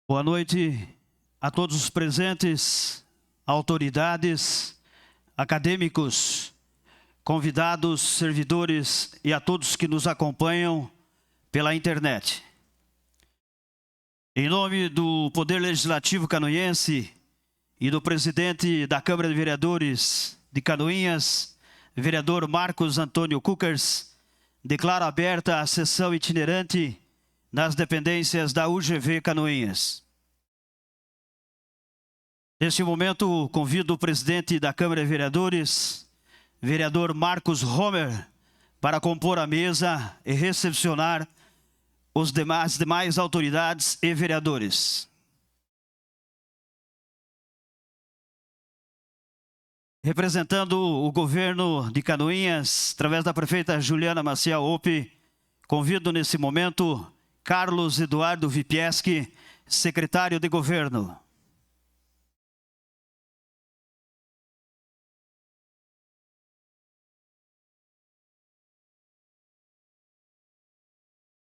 Boa noite a todos os presentes, autoridades, acadêmicos, convidados, servidores e a todos que nos acompanham pela internet. Em nome do Poder Legislativo canoense e do presidente da Câmara de Vereadores de Canoinhas, vereador Marcos Antônio Cucars, declaro aberta a sessão itinerante nas dependências da UGV Canoinhas. Neste momento, convido o presidente da Câmara de Vereadores, vereador Marcos Homer, para compor a mesa e recepcionar as demais autoridades e vereadores. Representando o governo de Canoinhas, através da prefeita Juliana Maciel Ope, convido nesse momento Carlos Eduardo Vipieski, secretário de governo.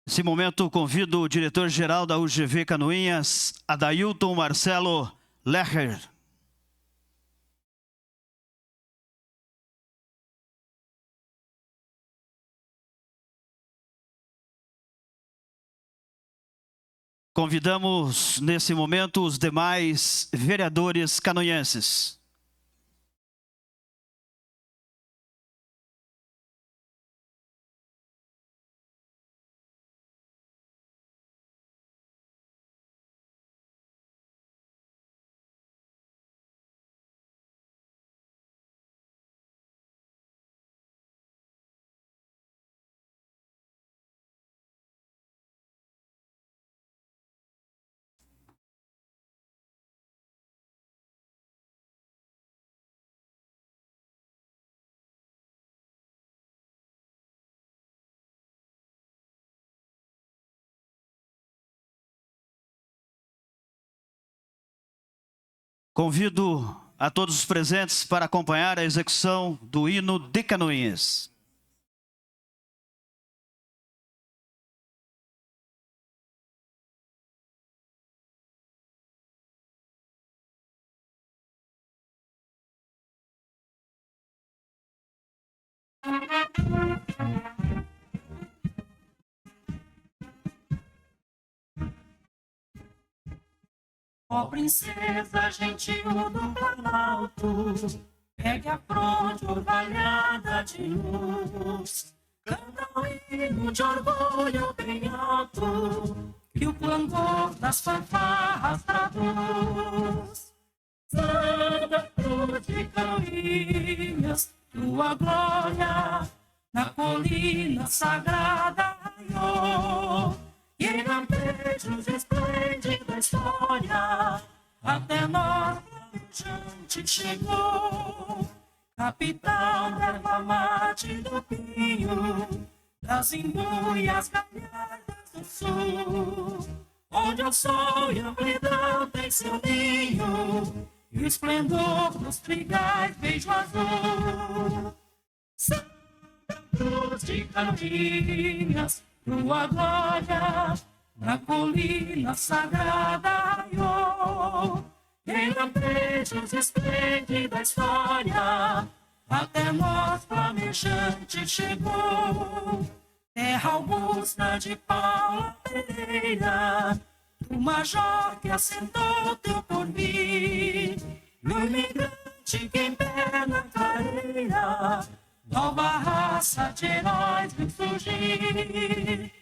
Nesse momento, convido o diretor-geral da UGV Canoinhas, Adailton Marcelo Lecher. Convidamos, nesse momento, os demais vereadores canoenses. Convido a todos os presentes para acompanhar a execução do hino de Canoinhas. Ó princesa gentil do Planalto, pegue a fronte orvalhada de luz, canta o hino de orgulho bem alto, que o clangor das fanfarras traduz. Santa Cruz de Canoinhas, tua glória na colina sagrada raiou, e em lampejos esplende da história, até nós flamejante chegou. Capitão da erva mate do Pinho, das imbuias galhardas do sul, onde o sol e a amplidão tem seu ninho, e o esplendor dos trigais beijo azul. Santa Cruz de Canoinhas, tua glória na colina sagrada raiou, em lampejos esplende da história, até nós flamejante chegou. Terra augusta de Paula Pereira, do major que assentou teu porvir, no imigrante que em pé na clareira, nova raça de heróis viu surgir.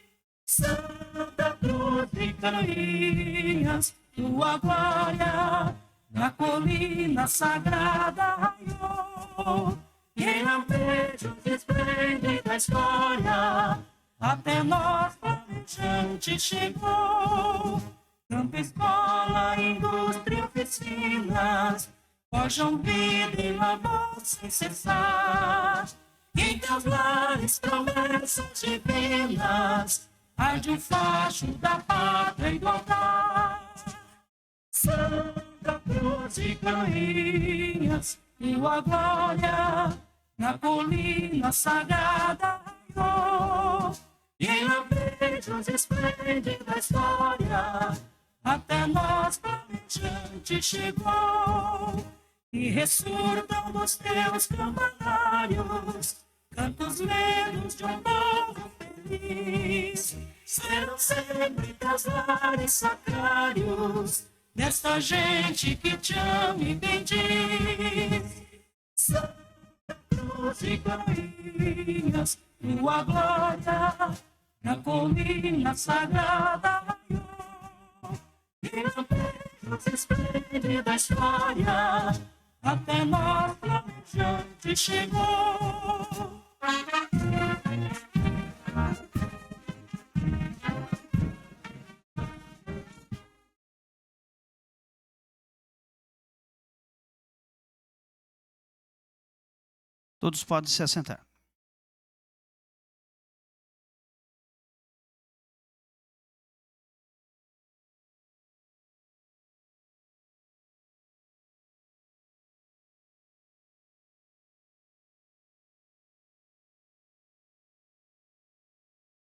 Santa Cruz de Canoinhas, tua glória na colina sagrada raiou, e em lampejos esplende da história, até nós flamejante chegou. Campo, escola, indústria, oficinas, forjam vida e labor sem cessar, e em teus lares promessas divinas, arde o facho da pátria e do altar. Santa Cruz de Canoinhas, tua glória na colina sagrada raiou, e em lampejos esplende da história, até nós flamejante chegou, e ressurdam dos teus campanários cantos lentos de um povo feliz. Serão sempre casares sacrários desta gente que te ama e bendiz. Santa Cruz e Canoinhas, tua glória na colina sagrada raiou, e lampejos esplende da história até nós flamejante chegou. Todos podem se assentar.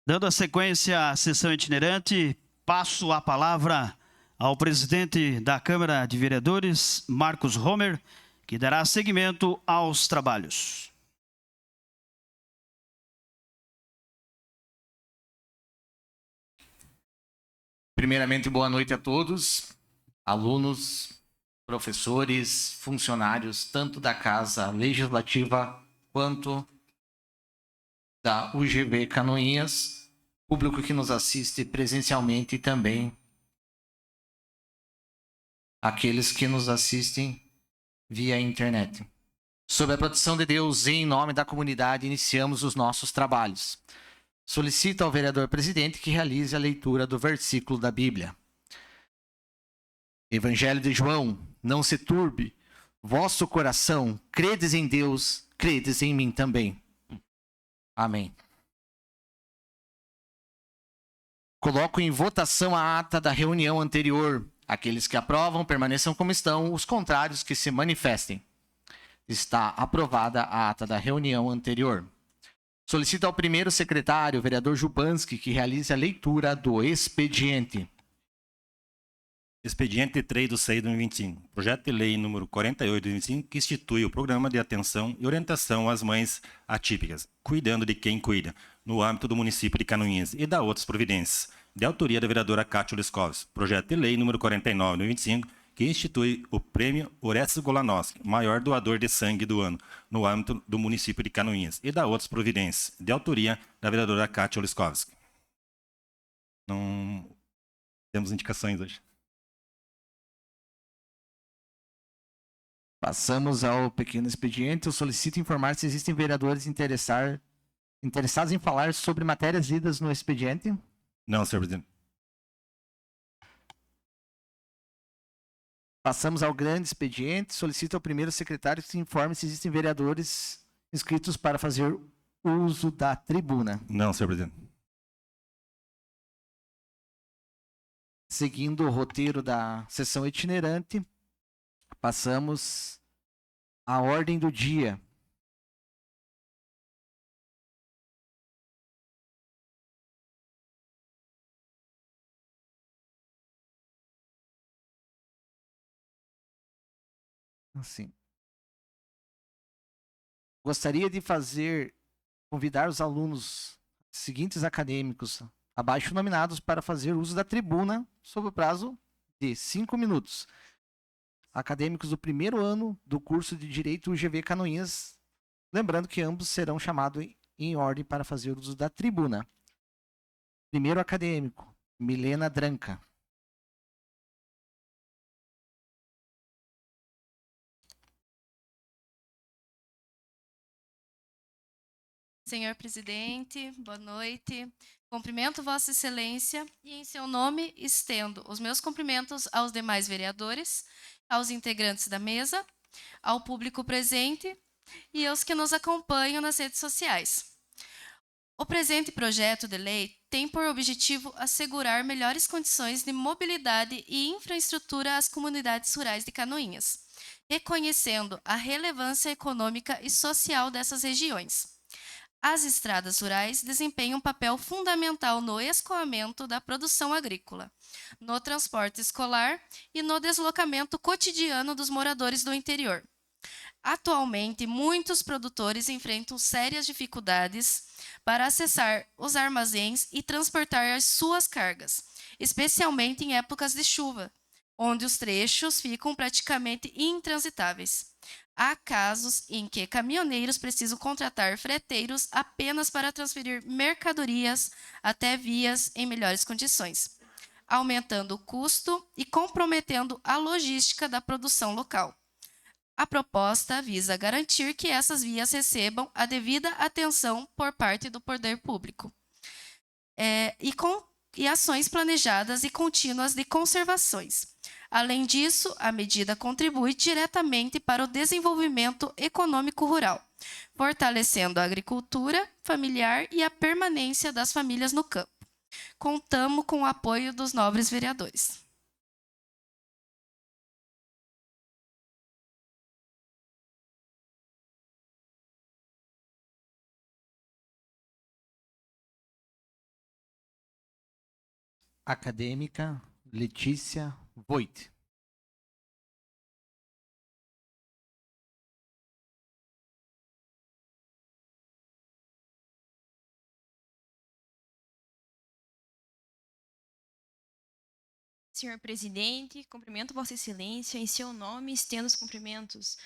Dando a sequência à sessão itinerante, passo a palavra ao presidente da Câmara de Vereadores, Marcos Homer, que dará seguimento aos trabalhos. Primeiramente, boa noite a todos, alunos, professores, funcionários, tanto da Casa Legislativa quanto da UGV Canoinhas, público que nos assiste presencialmente e também aqueles que nos assistem via internet. Sob a proteção de Deus e em nome da comunidade, iniciamos os nossos trabalhos. Solicito ao vereador presidente que realize a leitura do versículo da Bíblia. Evangelho de João, não se turbe vosso coração, credes em Deus, credes em mim também. Amém. Coloco em votação a ata da reunião anterior. Aqueles que aprovam, permaneçam como estão, os contrários que se manifestem. Está aprovada a ata da reunião anterior. Solicito ao primeiro secretário, vereador Jubanski, que realize a leitura do expediente. Expediente 3 do 6 de 2025. Projeto de lei número 48 de 2025, que institui o programa de atenção e orientação às mães atípicas, cuidando de quem cuida, no âmbito do município de Canoinhas e da outras providências, de autoria da vereadora Kátia Liskovski. Projeto de lei número 49 de 2025, que institui o prêmio Orestes Golanowski, maior doador de sangue do ano, no âmbito do município de Canoinhas e da outras providências, de autoria da vereadora Kátia Liskovski. Não temos indicações hoje. Passamos ao pequeno expediente. Eu solicito informar se existem vereadores interessados em falar sobre matérias lidas no expediente. Não, senhor presidente. Passamos ao grande expediente. Solicito ao primeiro secretário que se informe se existem vereadores inscritos para fazer uso da tribuna. Não, senhor presidente. Seguindo o roteiro da sessão itinerante, passamos à ordem do dia. Assim. Gostaria de convidar os alunos seguintes acadêmicos abaixo nominados para fazer uso da tribuna sob o prazo de 5 minutos. Acadêmicos do primeiro ano do curso de Direito UGV Canoinhas, lembrando que ambos serão chamados em ordem para fazer uso da tribuna. Primeiro acadêmico, Milena Dranca. Senhor presidente, boa noite. Cumprimento Vossa Excelência e, em seu nome, estendo os meus cumprimentos aos demais vereadores, aos integrantes da mesa, ao público presente e aos que nos acompanham nas redes sociais. O presente projeto de lei tem por objetivo assegurar melhores condições de mobilidade e infraestrutura às comunidades rurais de Canoinhas, reconhecendo a relevância econômica e social dessas regiões. As estradas rurais desempenham um papel fundamental no escoamento da produção agrícola, no transporte escolar e no deslocamento cotidiano dos moradores do interior. Atualmente, muitos produtores enfrentam sérias dificuldades para acessar os armazéns e transportar as suas cargas, especialmente em épocas de chuva, onde os trechos ficam praticamente intransitáveis. Há casos em que caminhoneiros precisam contratar freteiros apenas para transferir mercadorias até vias em melhores condições, aumentando o custo e comprometendo a logística da produção local. A proposta visa garantir que essas vias recebam a devida atenção por parte do poder público e ações planejadas e contínuas de conservações. Além disso, a medida contribui diretamente para o desenvolvimento econômico rural, fortalecendo a agricultura familiar e a permanência das famílias no campo. Contamos com o apoio dos nobres vereadores. Acadêmica Letícia Voit. Senhor presidente, cumprimento Vossa Excelência em seu nome, estendo os cumprimentos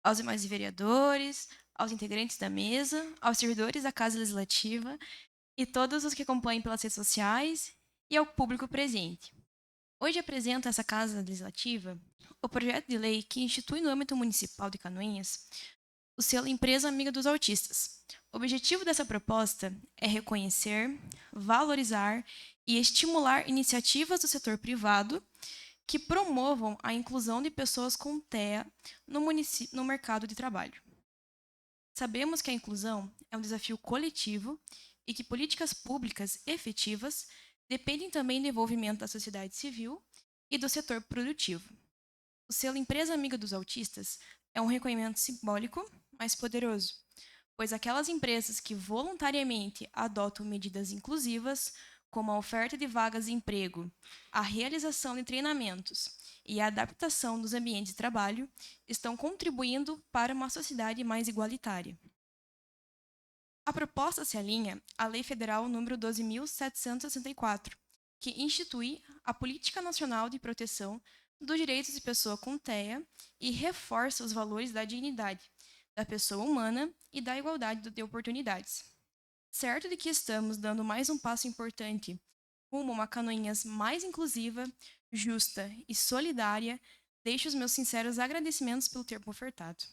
aos demais vereadores, aos integrantes da mesa, aos servidores da Casa Legislativa e todos os que acompanham pelas redes sociais e ao público presente. Hoje apresento a essa Casa Legislativa o projeto de lei que institui no âmbito municipal de Canoinhas o selo Empresa Amiga dos Autistas. O objetivo dessa proposta é reconhecer, valorizar e estimular iniciativas do setor privado que promovam a inclusão de pessoas com TEA no mercado de trabalho. Sabemos que a inclusão é um desafio coletivo e que políticas públicas efetivas dependem também do envolvimento da sociedade civil e do setor produtivo. O selo Empresa Amiga dos Autistas é um reconhecimento simbólico, mas poderoso, pois aquelas empresas que voluntariamente adotam medidas inclusivas, como a oferta de vagas de emprego, a realização de treinamentos e a adaptação dos ambientes de trabalho, estão contribuindo para uma sociedade mais igualitária. A proposta se alinha à Lei Federal nº 12.764, que institui a Política Nacional de Proteção dos Direitos de Pessoa com TEA e reforça os valores da dignidade, da pessoa humana e da igualdade de oportunidades. Certo de que estamos dando mais um passo importante rumo a uma Canoinhas mais inclusiva, justa e solidária, deixo os meus sinceros agradecimentos pelo tempo ofertado.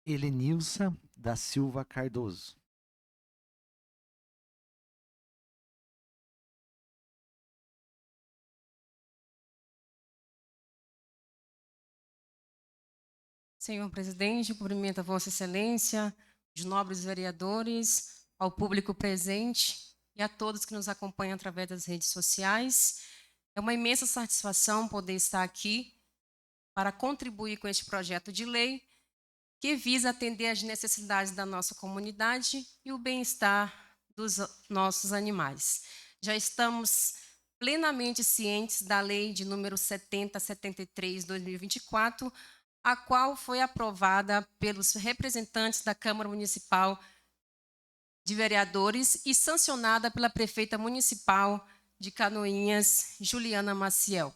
Helenilsa da Silva Cardoso. Senhor presidente, cumprimento a Vossa Excelência, os nobres vereadores, ao público presente e a todos que nos acompanham através das redes sociais. É uma imensa satisfação poder estar aqui para contribuir com este projeto de lei que visa atender às necessidades da nossa comunidade e o bem-estar dos nossos animais. Já estamos plenamente cientes da lei de número 7073/2024, a qual foi aprovada pelos representantes da Câmara Municipal de Vereadores e sancionada pela prefeita municipal de Canoinhas, Juliana Maciel.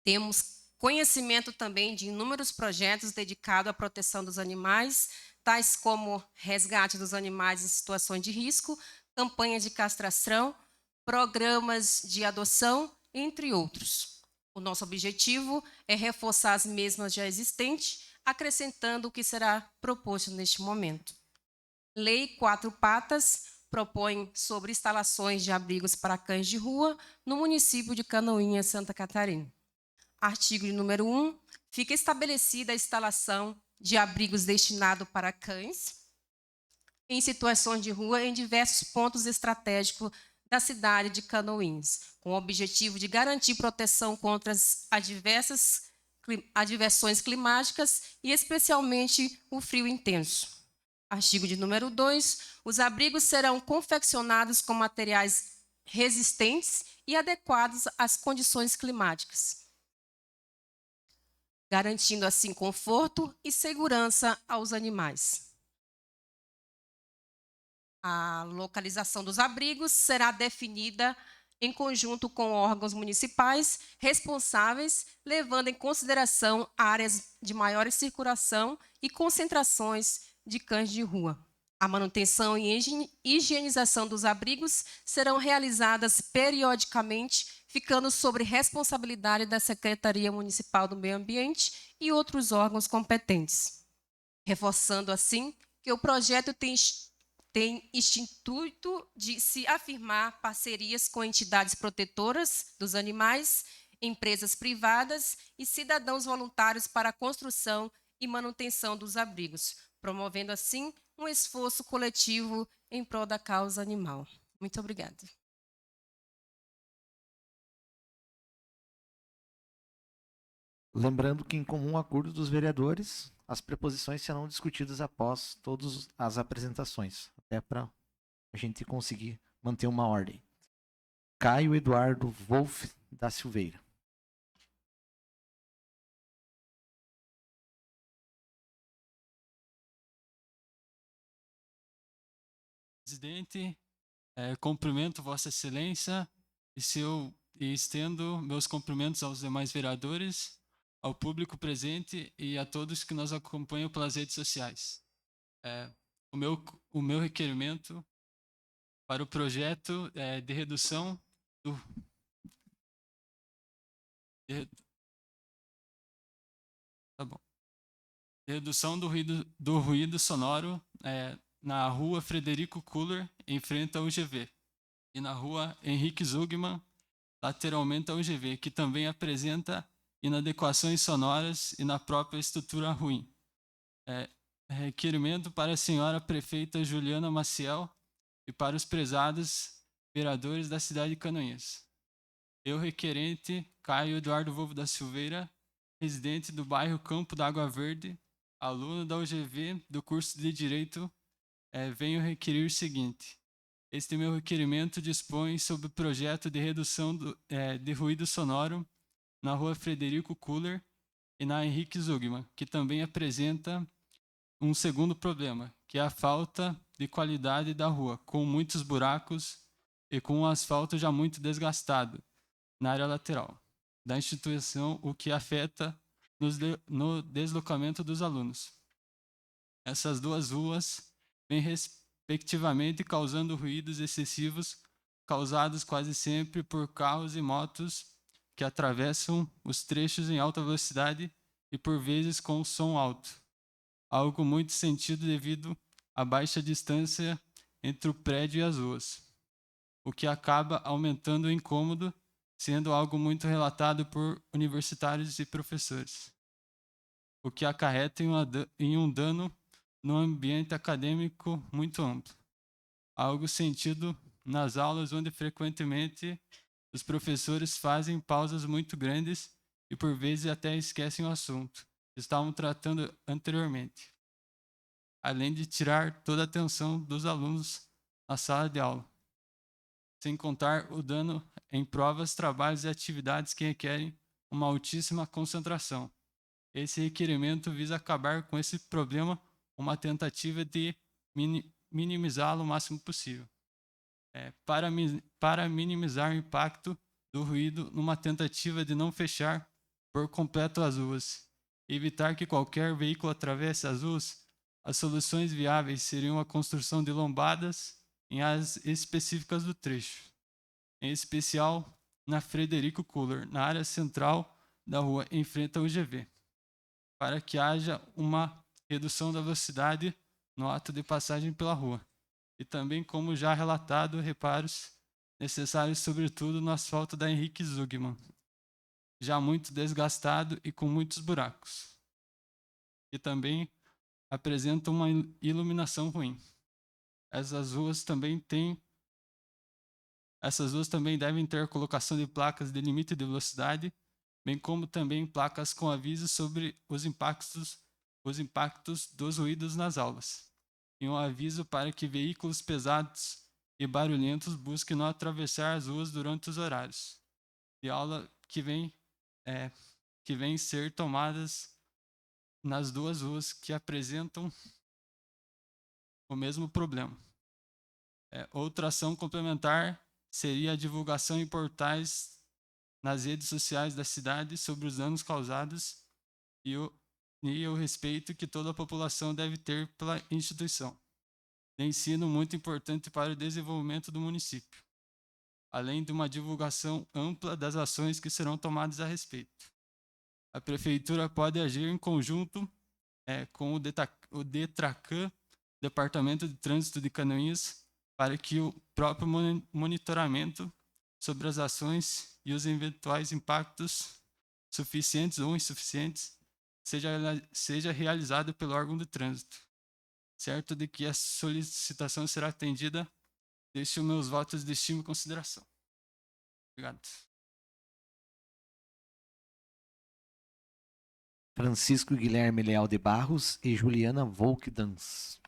Temos conhecimento também de inúmeros projetos dedicados à proteção dos animais, tais como resgate dos animais em situações de risco, campanhas de castração, programas de adoção, entre outros. O nosso objetivo é reforçar as mesmas já existentes, acrescentando o que será proposto neste momento. Lei 4 Patas propõe sobre instalações de abrigos para cães de rua no município de Canoinhas, Santa Catarina. Artigo de número 1, fica estabelecida a instalação de abrigos destinados para cães em situações de rua em diversos pontos estratégicos da cidade de Canoinhas, com o objetivo de garantir proteção contra as adversões climáticas e especialmente o frio intenso. Artigo de número 2. Os abrigos serão confeccionados com materiais resistentes e adequados às condições climáticas, garantindo assim conforto e segurança aos animais. A localização dos abrigos será definida em conjunto com órgãos municipais responsáveis, levando em consideração áreas de maior circulação e concentrações de cães de rua. A manutenção e higienização dos abrigos serão realizadas periodicamente, ficando sob responsabilidade da Secretaria Municipal do Meio Ambiente e outros órgãos competentes. Reforçando assim que o projeto tem intuito de se afirmar parcerias com entidades protetoras dos animais, empresas privadas e cidadãos voluntários para a construção e manutenção dos abrigos, promovendo assim um esforço coletivo em prol da causa animal. Muito obrigada. Lembrando que, em comum acordo dos vereadores, as preposições serão discutidas após todas as apresentações, até para a gente conseguir manter uma ordem. Caio Eduardo Wolff da Silveira. Presidente, cumprimento Vossa Excelência e estendo meus cumprimentos aos demais vereadores, ao público presente e a todos que nos acompanham pelas redes sociais. O meu requerimento para o projeto de redução do de redução do ruído sonoro na rua Frederico Kuller, em frente ao UGV, e na rua Henrique Zugman, lateralmente ao UGV, que também apresenta inadequações sonoras e na própria estrutura ruim. Requerimento para a senhora prefeita Juliana Maciel e para os prezados vereadores da cidade de Canoinhas. Eu, requerente Caio Eduardo Wolff da Silveira, residente do bairro Campo da Água Verde, aluno da UGV do curso de Direito, venho requerir o seguinte. Este meu requerimento dispõe sobre o projeto de redução de ruído sonoro na rua Frederico Kuller e na Henrique Zugman, que também apresenta um segundo problema, que é a falta de qualidade da rua, com muitos buracos e com o asfalto já muito desgastado na área lateral da instituição, o que afeta no deslocamento dos alunos. Essas duas ruas vêm respectivamente causando ruídos excessivos, causados quase sempre por carros e motos que atravessam os trechos em alta velocidade e por vezes com som alto. Algo muito sentido devido à baixa distância entre o prédio e as ruas, o que acaba aumentando o incômodo, sendo algo muito relatado por universitários e professores, o que acarreta em um dano no ambiente acadêmico muito amplo. Algo sentido nas aulas onde frequentemente os professores fazem pausas muito grandes e por vezes até esquecem o assunto que estavam tratando anteriormente, além de tirar toda a atenção dos alunos na sala de aula, sem contar o dano em provas, trabalhos e atividades que requerem uma altíssima concentração. Esse requerimento visa acabar com esse problema, uma tentativa de minimizá-lo o máximo possível. Para minimizar o impacto do ruído numa tentativa de não fechar por completo as ruas e evitar que qualquer veículo atravesse as ruas, as soluções viáveis seriam a construção de lombadas em áreas específicas do trecho, em especial na Frederico Kuller, na área central da rua em frente ao UGV, para que haja uma redução da velocidade no ato de passagem pela rua. E também, como já relatado, reparos necessários sobretudo no asfalto da Henrique Zugman, já muito desgastado e com muitos buracos. E também apresenta uma iluminação ruim. Essas ruas também têm Essas ruas também devem ter colocação de placas de limite de velocidade, bem como também placas com avisos sobre os impactos dos ruídos nas aulas, e um aviso para que veículos pesados e barulhentos busquem não atravessar as ruas durante os horários de aula que vêm ser tomadas nas duas ruas que apresentam o mesmo problema. Outra ação complementar seria a divulgação em portais nas redes sociais da cidade sobre os danos causados e o respeito que toda a população deve ter pela instituição de ensino, muito importante para o desenvolvimento do município, além de uma divulgação ampla das ações que serão tomadas a respeito. A Prefeitura pode agir em conjunto com o DETRACAN, Departamento de Trânsito de Canoinhas, para que o próprio monitoramento sobre as ações e os eventuais impactos suficientes ou insuficientes seja realizado pelo órgão de trânsito. Certo de que a solicitação será atendida, deixo meus votos de estima e consideração. Obrigado. Francisco Guilherme Leal de Barros e Juliana Volkdans.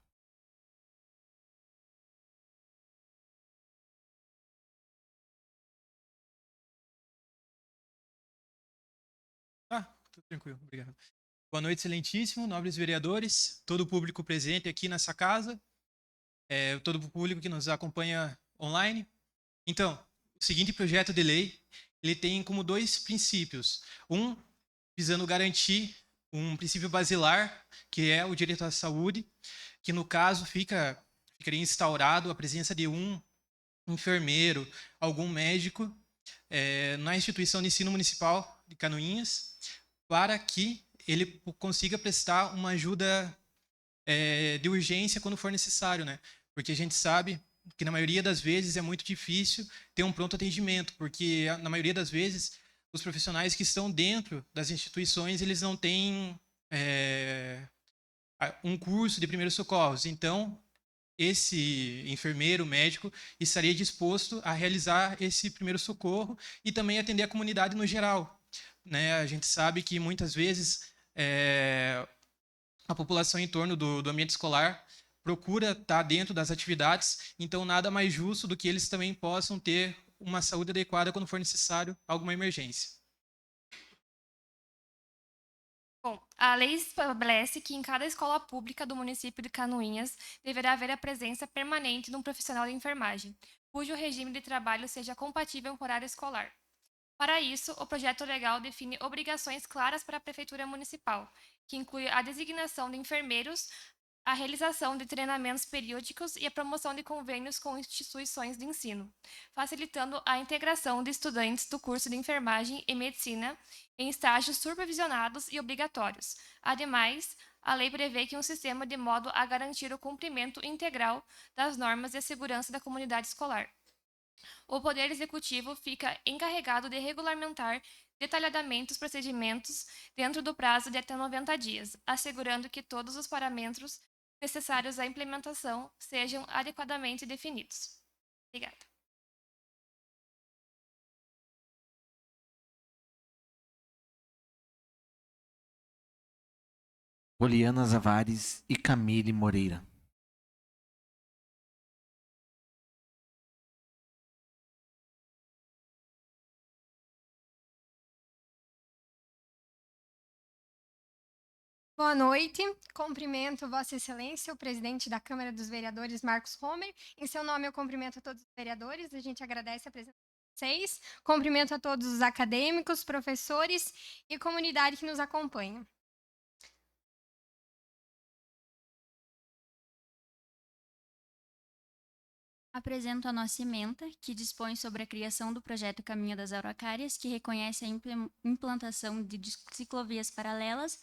Tudo tranquilo, obrigado. Boa noite, excelentíssimo, nobres vereadores, todo o público presente aqui nessa casa, todo o público que nos acompanha online. Então, o seguinte projeto de lei, ele tem como dois princípios. Um, visando garantir um princípio basilar, que é o direito à saúde, que no caso ficaria instaurado a presença de um enfermeiro, algum médico, na instituição de ensino municipal de Canoinhas, para que ele consiga prestar uma ajuda de urgência quando for necessário, né? Porque a gente sabe que na maioria das vezes é muito difícil ter um pronto atendimento, porque na maioria das vezes os profissionais que estão dentro das instituições, eles não têm um curso de primeiros socorros. Então, esse enfermeiro, médico, estaria disposto a realizar esse primeiro socorro e também atender a comunidade no geral, né? A gente sabe que muitas vezes a população em torno do ambiente escolar procura estar dentro das atividades, então nada mais justo do que eles também possam ter uma saúde adequada quando for necessário alguma emergência. Bom, a lei estabelece que em cada escola pública do município de Canoinhas deverá haver a presença permanente de um profissional de enfermagem, cujo regime de trabalho seja compatível com o horário escolar. Para isso, o projeto legal define obrigações claras para a Prefeitura Municipal, que inclui a designação de enfermeiros, a realização de treinamentos periódicos e a promoção de convênios com instituições de ensino, facilitando a integração de estudantes do curso de enfermagem e medicina em estágios supervisionados e obrigatórios. Ademais, a lei prevê que um sistema de modo a garantir o cumprimento integral das normas de segurança da comunidade escolar. O Poder Executivo fica encarregado de regulamentar detalhadamente os procedimentos dentro do prazo de até 90 dias, assegurando que todos os parâmetros necessários à implementação sejam adequadamente definidos. Obrigada. Poliana Zavares e Camille Moreira. Boa noite, cumprimento Vossa Excelência, o presidente da Câmara dos Vereadores, Marcos Homer. Em seu nome, eu cumprimento a todos os vereadores, a gente agradece a presença de vocês. Cumprimento a todos os acadêmicos, professores e comunidade que nos acompanha. Apresento a nossa ementa, que dispõe sobre a criação do projeto Caminho das Araucárias, que reconhece a implantação de ciclovias paralelas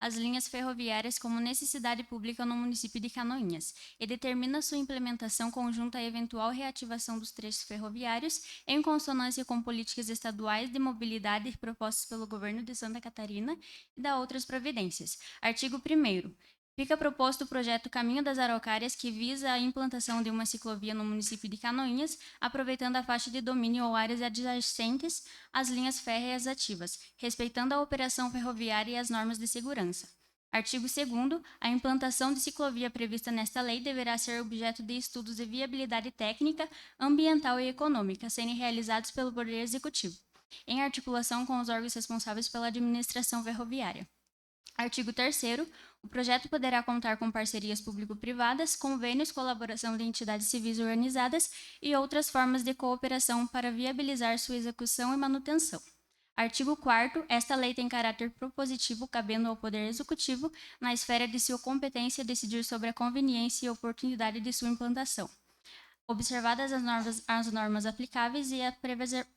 às linhas ferroviárias como necessidade pública no município de Canoinhas, e determina sua implementação conjunta à eventual reativação dos trechos ferroviários, em consonância com políticas estaduais de mobilidade propostas pelo governo de Santa Catarina e da outras providências. Artigo 1º. Fica proposto o projeto Caminho das Araucárias, que visa a implantação de uma ciclovia no município de Canoinhas, aproveitando a faixa de domínio ou áreas adjacentes às linhas férreas ativas, respeitando a operação ferroviária e as normas de segurança. Artigo 2º. A implantação de ciclovia prevista nesta lei deverá ser objeto de estudos de viabilidade técnica, ambiental e econômica, serem realizados pelo Poder Executivo, em articulação com os órgãos responsáveis pela administração ferroviária. Artigo 3º. O projeto poderá contar com parcerias público-privadas, convênios, colaboração de entidades civis organizadas e outras formas de cooperação para viabilizar sua execução e manutenção. Artigo 4º. Esta lei tem caráter propositivo, cabendo ao Poder Executivo, na esfera de sua competência, decidir sobre a conveniência e oportunidade de sua implantação, observadas as normas aplicáveis e a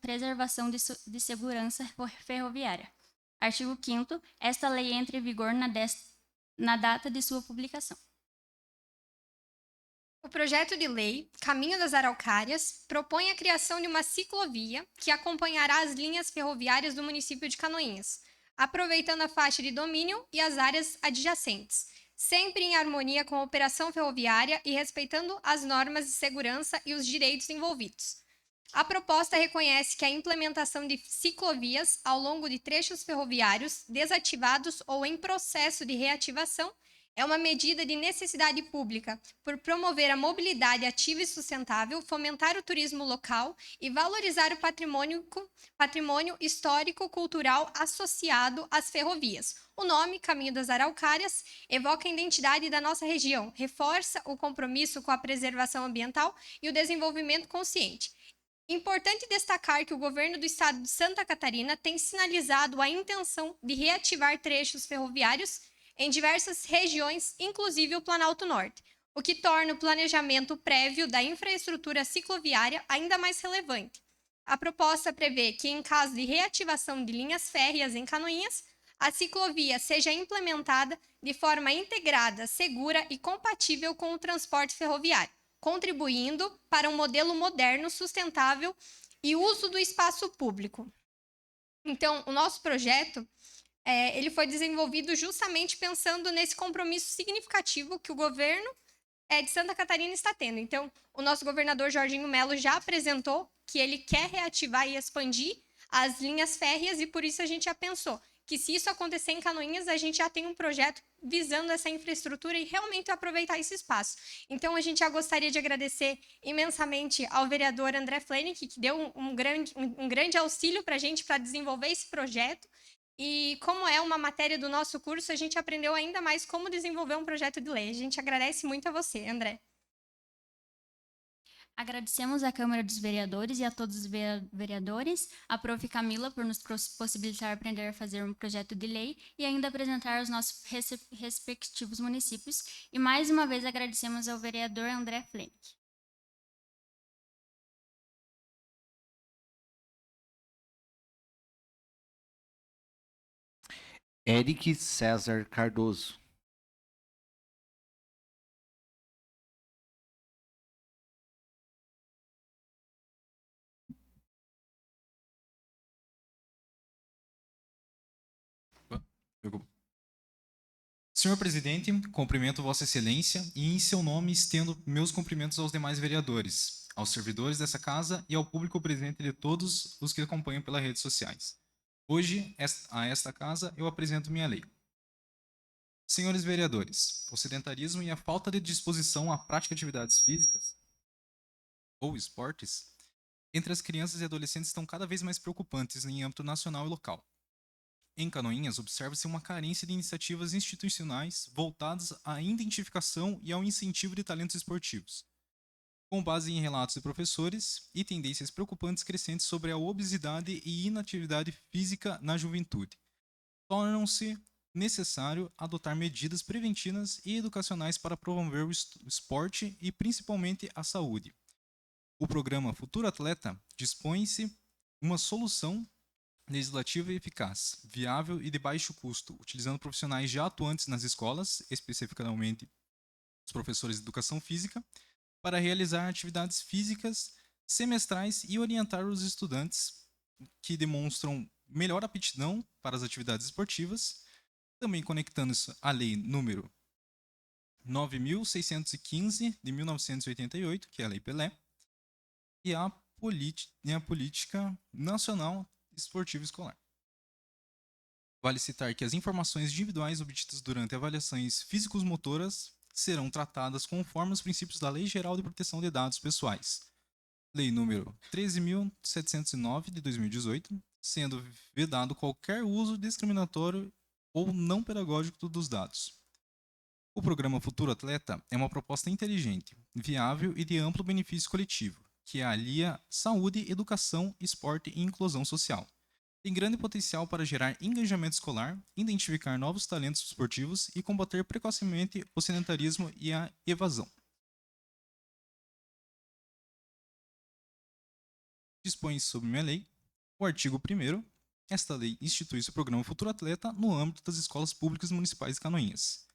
preservação de segurança ferroviária. Artigo 5º. Esta lei entra em vigor na data de sua publicação. O projeto de lei Caminho das Araucárias propõe a criação de uma ciclovia que acompanhará as linhas ferroviárias do município de Canoinhas, aproveitando a faixa de domínio e as áreas adjacentes, sempre em harmonia com a operação ferroviária e respeitando as normas de segurança e os direitos envolvidos. A proposta reconhece que a implementação de ciclovias ao longo de trechos ferroviários desativados ou em processo de reativação é uma medida de necessidade pública por promover a mobilidade ativa e sustentável, fomentar o turismo local e valorizar o patrimônio histórico-cultural associado às ferrovias. O nome, Caminho das Araucárias, evoca a identidade da nossa região, reforça o compromisso com a preservação ambiental e o desenvolvimento consciente. Importante destacar que o governo do estado de Santa Catarina tem sinalizado a intenção de reativar trechos ferroviários em diversas regiões, inclusive o Planalto Norte, o que torna o planejamento prévio da infraestrutura cicloviária ainda mais relevante. A proposta prevê que, em caso de reativação de linhas férreas em Canoinhas, a ciclovia seja implementada de forma integrada, segura e compatível com o transporte ferroviário, contribuindo para um modelo moderno, sustentável e uso do espaço público. Então, o nosso projeto ele foi desenvolvido justamente pensando nesse compromisso significativo que o governo de Santa Catarina está tendo. Então, o nosso governador Jorginho Melo já apresentou que ele quer reativar e expandir as linhas férreas e por isso a gente já pensou que se isso acontecer em Canoinhas, a gente já tem um projeto visando essa infraestrutura e realmente aproveitar esse espaço. Então, a gente já gostaria de agradecer imensamente ao vereador André Flenick, que deu um grande auxílio para a gente para desenvolver esse projeto. E como é uma matéria do nosso curso, a gente aprendeu ainda mais como desenvolver um projeto de lei. A gente agradece muito a você, André. Agradecemos à Câmara dos Vereadores e a todos os vereadores, a Prof. Camila por nos possibilitar aprender a fazer um projeto de lei e ainda apresentar os nossos respectivos municípios. E mais uma vez agradecemos ao vereador André Flenick. Eric César Cardoso. Senhor presidente, cumprimento Vossa Excelência e, em seu nome, estendo meus cumprimentos aos demais vereadores, aos servidores dessa casa e ao público presente de todos os que acompanham pelas redes sociais. Hoje, a esta casa, eu apresento minha lei. Senhores vereadores, o sedentarismo e a falta de disposição à prática de atividades físicas ou esportes entre as crianças e adolescentes estão cada vez mais preocupantes em âmbito nacional e local. Em Canoinhas, observa-se uma carência de iniciativas institucionais voltadas à identificação e ao incentivo de talentos esportivos, com base em relatos de professores e tendências preocupantes crescentes sobre a obesidade e inatividade física na juventude. Tornam-se necessário adotar medidas preventivas e educacionais para promover o esporte e principalmente a saúde. O programa Futuro Atleta dispõe-se uma solução legislativa e eficaz, viável e de baixo custo, utilizando profissionais já atuantes nas escolas, especificamente os professores de educação física, para realizar atividades físicas semestrais e orientar os estudantes que demonstram melhor aptidão para as atividades esportivas, também conectando-se à lei número 9.615, de 1988, que é a Lei Pelé, e a Política Nacional Esportiva Escolar. Vale citar que as informações individuais obtidas durante avaliações físicos-motoras serão tratadas conforme os princípios da Lei Geral de Proteção de Dados Pessoais, Lei número 13.709, de 2018, sendo vedado qualquer uso discriminatório ou não pedagógico dos dados. O programa Futuro Atleta é uma proposta inteligente, viável e de amplo benefício coletivo, que alia saúde, educação, esporte e inclusão social. Tem grande potencial para gerar engajamento escolar, identificar novos talentos esportivos e combater precocemente o sedentarismo e a evasão. Dispõe sobre minha lei, o artigo 1º, esta lei institui o programa Futuro Atleta no âmbito das escolas públicas municipais de Canoinhas.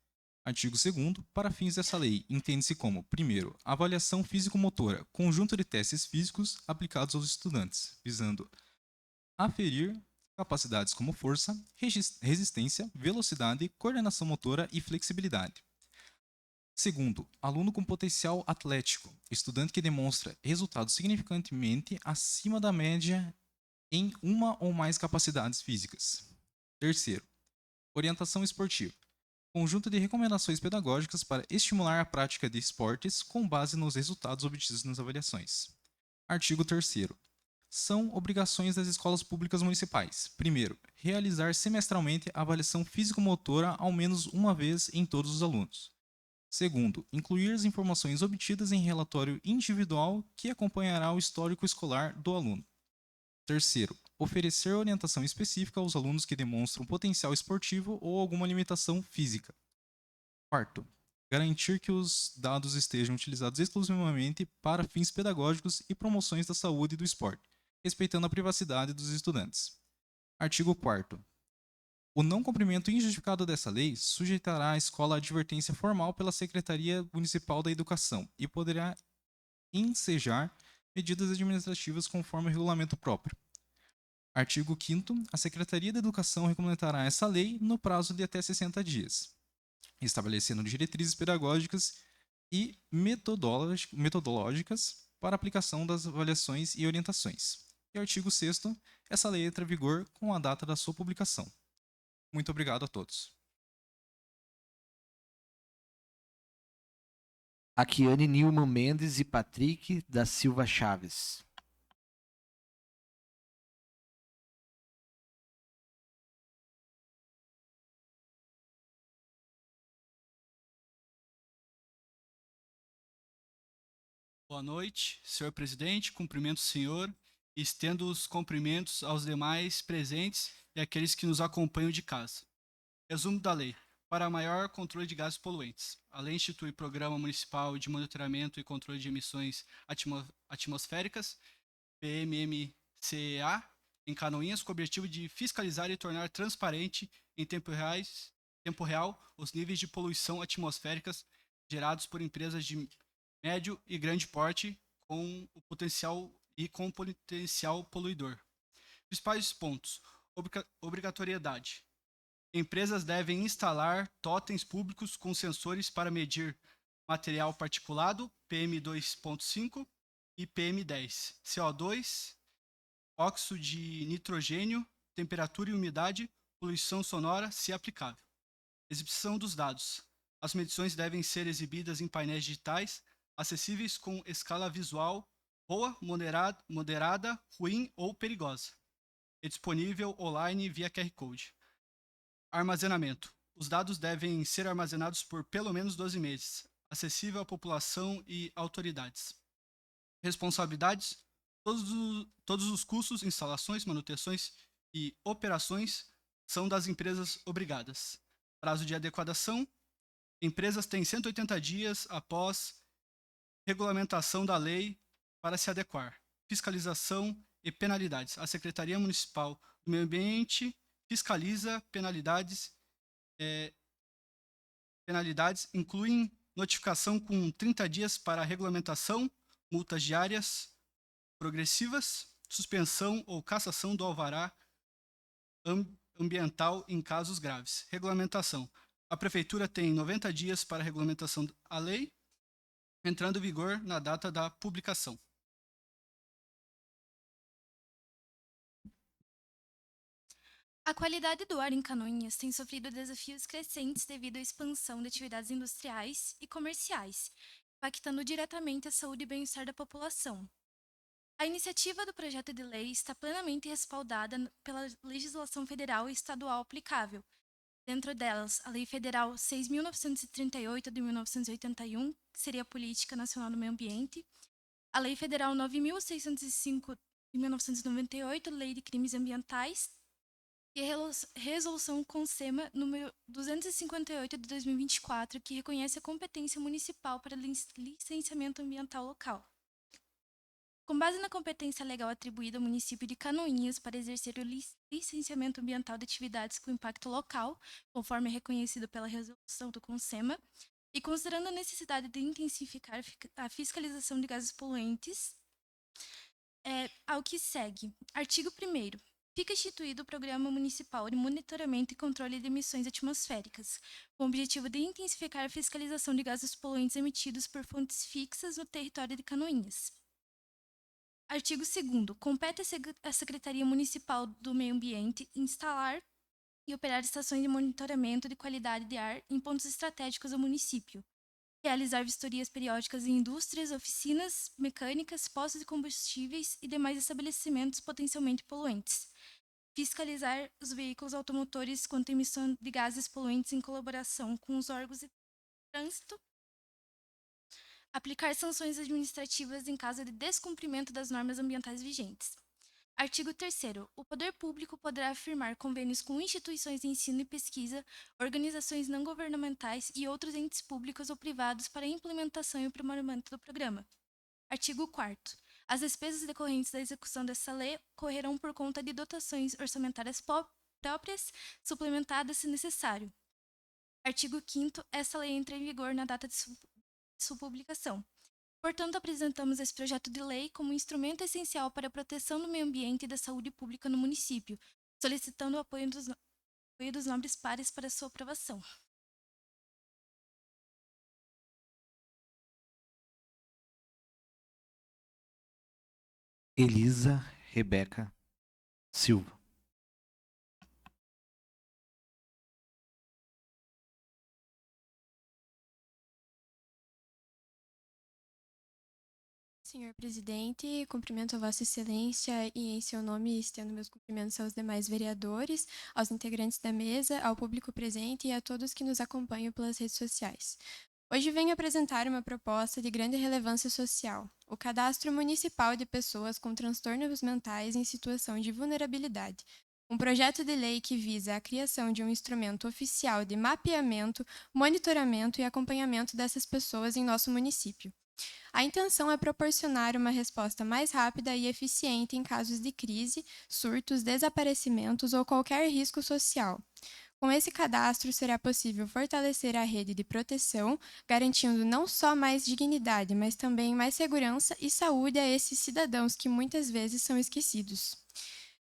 Artigo 2º, para fins dessa lei, entende-se como, primeiro, avaliação físico-motora, conjunto de testes físicos aplicados aos estudantes, visando aferir capacidades como força, resistência, velocidade, coordenação motora e flexibilidade. Segundo, aluno com potencial atlético, estudante que demonstra resultados significantemente acima da média em uma ou mais capacidades físicas. Terceiro, orientação esportiva, conjunto de recomendações pedagógicas para estimular a prática de esportes com base nos resultados obtidos nas avaliações. Artigo 3º. São obrigações das escolas públicas municipais. Primeiro, realizar semestralmente a avaliação físico-motora ao menos uma vez em todos os alunos. Segundo, incluir as informações obtidas em relatório individual que acompanhará o histórico escolar do aluno. Terceiro, oferecer orientação específica aos alunos que demonstram potencial esportivo ou alguma limitação física. Quarto, garantir que os dados estejam utilizados exclusivamente para fins pedagógicos e promoções da saúde e do esporte, respeitando a privacidade dos estudantes. Artigo 4º. O não cumprimento injustificado dessa lei sujeitará a escola à advertência formal pela Secretaria Municipal da Educação e poderá ensejar medidas administrativas conforme o regulamento próprio. Artigo 5º. A Secretaria da Educação regulamentará essa lei no prazo de até 60 dias, estabelecendo diretrizes pedagógicas e metodológicas para aplicação das avaliações e orientações. E artigo 6º. Essa lei entra em vigor com a data da sua publicação. Muito obrigado a todos. Akiane Nilman Mendes e Patrick da Silva Chaves. Boa noite, senhor presidente, cumprimento o senhor e estendo os cumprimentos aos demais presentes e àqueles que nos acompanham de casa. Resumo da lei. Para maior controle de gases poluentes, a lei institui Programa Municipal de Monitoramento e Controle de Emissões Atmosféricas, PMMCEA, em Canoinhas, com o objetivo de fiscalizar e tornar transparente em tempo real os níveis de poluição atmosféricas gerados por empresas de médio e grande porte com potencial poluidor. Principais pontos: obrigatoriedade. Empresas devem instalar totens públicos com sensores para medir material particulado, PM2.5 e PM10, CO2, óxido de nitrogênio, temperatura e umidade, poluição sonora, se aplicável. Exibição dos dados. As medições devem ser exibidas em painéis digitais, acessíveis com escala visual boa, moderada, ruim ou perigosa. É disponível online via QR Code. Armazenamento. Os dados devem ser armazenados por pelo menos 12 meses, acessível à população e autoridades. Responsabilidades. Todos os custos, instalações, manutenções e operações são das empresas obrigadas. Prazo de adequação. Empresas têm 180 dias após regulamentação da lei para se adequar. Fiscalização e penalidades. A Secretaria Municipal do Meio Ambiente fiscaliza penalidades. Penalidades incluem notificação com 30 dias para regulamentação, multas diárias progressivas, suspensão ou cassação do alvará ambiental em casos graves. Regulamentação. a Prefeitura tem 90 dias para a regulamentação da lei, entrando em vigor na data da publicação. A qualidade do ar em Canoinhas tem sofrido desafios crescentes devido à expansão de atividades industriais e comerciais, impactando diretamente a saúde e bem-estar da população. A iniciativa do projeto de lei está plenamente respaldada pela legislação federal e estadual aplicável. Dentro delas, a Lei Federal 6.938 de 1981, que seria a Política Nacional do Meio Ambiente, a Lei Federal 9.605 de 1998, Lei de Crimes Ambientais, e a Resolução CONSEMA número 258 de 2024, que reconhece a competência municipal para licenciamento ambiental local. Com base na competência legal atribuída ao município de Canoinhas para exercer o licenciamento ambiental de atividades com impacto local, conforme reconhecido pela resolução do CONSEMA, e considerando a necessidade de intensificar a fiscalização de gases poluentes, ao que segue. Artigo 1º. Fica instituído o Programa Municipal de Monitoramento e Controle de Emissões Atmosféricas, com o objetivo de intensificar a fiscalização de gases poluentes emitidos por fontes fixas no território de Canoinhas. Artigo 2º. Compete à Secretaria Municipal do Meio Ambiente instalar e operar estações de monitoramento de qualidade de ar em pontos estratégicos do município, realizar vistorias periódicas em indústrias, oficinas mecânicas, postos de combustíveis e demais estabelecimentos potencialmente poluentes, fiscalizar os veículos automotores quanto à emissão de gases poluentes em colaboração com os órgãos de trânsito, aplicar sanções administrativas em caso de descumprimento das normas ambientais vigentes. Artigo 3º. O poder público poderá firmar convênios com instituições de ensino e pesquisa, organizações não governamentais e outros entes públicos ou privados para a implementação e aprimoramento do programa. Artigo 4º. As despesas decorrentes da execução dessa lei correrão por conta de dotações orçamentárias próprias, suplementadas se necessário. Artigo 5º. Essa lei entra em vigor na data de sua publicação. Portanto, apresentamos esse projeto de lei como um instrumento essencial para a proteção do meio ambiente e da saúde pública no município, solicitando o apoio dos nobres pares para sua aprovação. Elisa Rebeca Silva. Senhor presidente, cumprimento a Vossa Excelência e, em seu nome, estendo meus cumprimentos aos demais vereadores, aos integrantes da mesa, ao público presente e a todos que nos acompanham pelas redes sociais. Hoje venho apresentar uma proposta de grande relevância social: o Cadastro Municipal de Pessoas com Transtornos Mentais em Situação de Vulnerabilidade. Um projeto de lei que visa a criação de um instrumento oficial de mapeamento, monitoramento e acompanhamento dessas pessoas em nosso município. A intenção é proporcionar uma resposta mais rápida e eficiente em casos de crise, surtos, desaparecimentos ou qualquer risco social. Com esse cadastro, será possível fortalecer a rede de proteção, garantindo não só mais dignidade, mas também mais segurança e saúde a esses cidadãos que muitas vezes são esquecidos.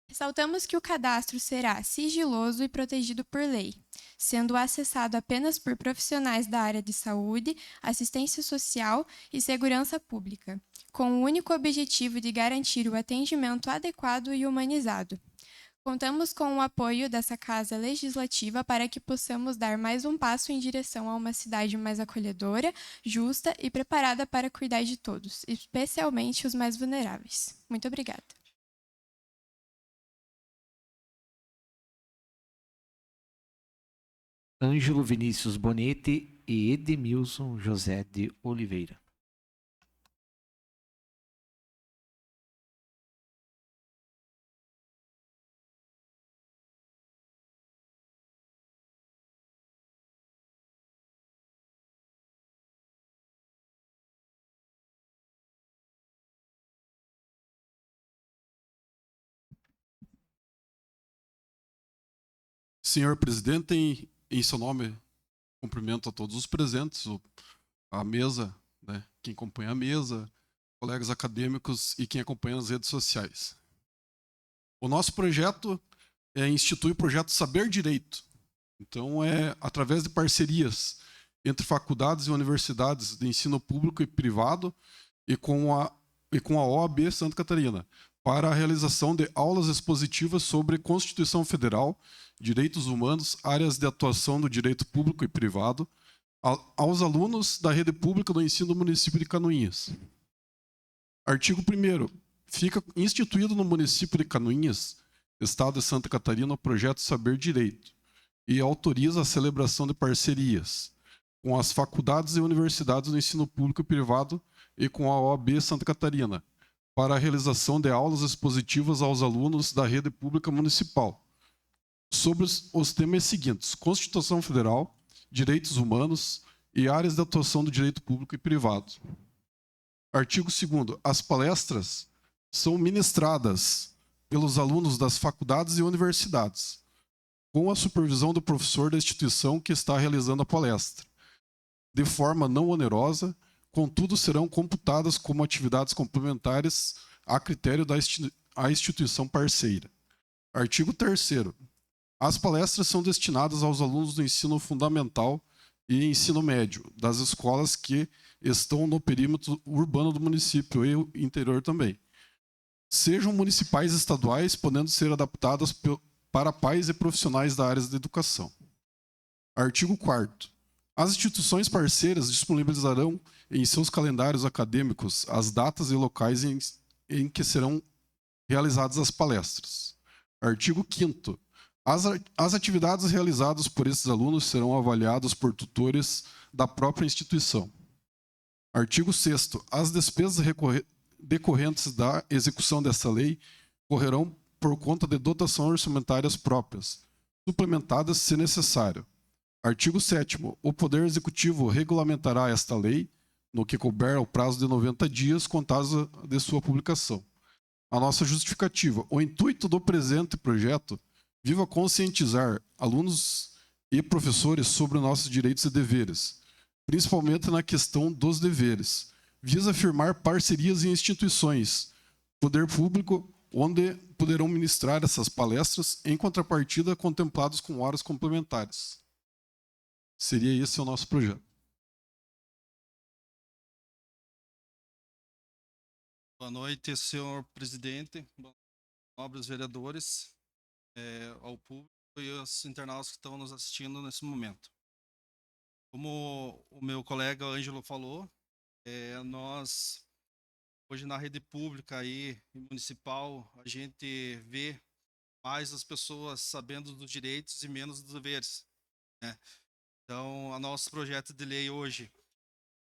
Ressaltamos que o cadastro será sigiloso e protegido por lei, sendo acessado apenas por profissionais da área de saúde, assistência social e segurança pública, com o único objetivo de garantir o atendimento adequado e humanizado. Contamos com o apoio dessa Casa Legislativa para que possamos dar mais um passo em direção a uma cidade mais acolhedora, justa e preparada para cuidar de todos, especialmente os mais vulneráveis. Muito obrigada. Ângelo Vinícius Bonetti e Edemilson José de Oliveira. Senhor presidente, em seu nome, cumprimento a todos os presentes, a mesa, né, quem acompanha a mesa, colegas acadêmicos e quem acompanha nas redes sociais. O nosso projeto institui o projeto Saber Direito, Então, através de parcerias entre faculdades e universidades de ensino público e privado e com a OAB Santa Catarina, para a realização de aulas expositivas sobre Constituição Federal, direitos humanos, áreas de atuação do direito público e privado, aos alunos da rede pública do ensino do município de Canoinhas. Artigo 1º. Fica instituído no município de Canoinhas, Estado de Santa Catarina, o projeto Saber Direito e autoriza a celebração de parcerias com as faculdades e universidades do ensino público e privado e com a OAB Santa Catarina, para a realização de aulas expositivas aos alunos da rede pública municipal, sobre os temas seguintes: Constituição Federal, direitos humanos e áreas de atuação do direito público e privado. Artigo 2º. As palestras são ministradas pelos alunos das faculdades e universidades, com a supervisão do professor da instituição que está realizando a palestra, de forma não onerosa. Contudo, serão computadas como atividades complementares a critério da instituição parceira. Artigo 3º. As palestras são destinadas aos alunos do ensino fundamental e ensino médio, das escolas que estão no perímetro urbano do município e o interior também. Sejam municipais e estaduais, podendo ser adaptadas para pais e profissionais da área da educação. Artigo 4º. As instituições parceiras disponibilizarão em seus calendários acadêmicos as datas e locais em que serão realizadas as palestras. Artigo 5º. As atividades realizadas por esses alunos serão avaliadas por tutores da própria instituição. Artigo 6º. As despesas decorrentes da execução desta lei correrão por conta de dotações orçamentárias próprias, suplementadas se necessário. Artigo 7º. O Poder Executivo regulamentará esta lei, no que couber ao prazo de 90 dias, contados de sua publicação. A nossa justificativa. O intuito do presente projeto visa conscientizar alunos e professores sobre nossos direitos e deveres, principalmente na questão dos deveres. Visa firmar parcerias em instituições, poder público, onde poderão ministrar essas palestras, em contrapartida contemplados com horas complementares. Seria esse o nosso projeto. Boa noite, senhor presidente, nobres vereadores, ao público e aos internautas que estão nos assistindo nesse momento. Como o meu colega Ângelo falou, nós, hoje na rede pública e municipal, a gente vê mais as pessoas sabendo dos direitos e menos dos deveres, né? Então, o nosso projeto de lei hoje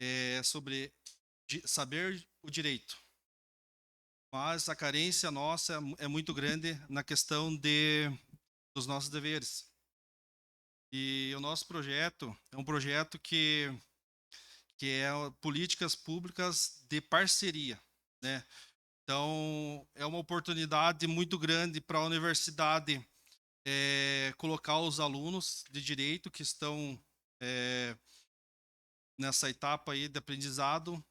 é sobre saber o direito. Mas a carência nossa é muito grande na questão dos nossos deveres. E o nosso projeto é um projeto que é políticas públicas de parceria, né? Então, é uma oportunidade muito grande para a universidade colocar os alunos de direito que estão nessa etapa aí de aprendizado,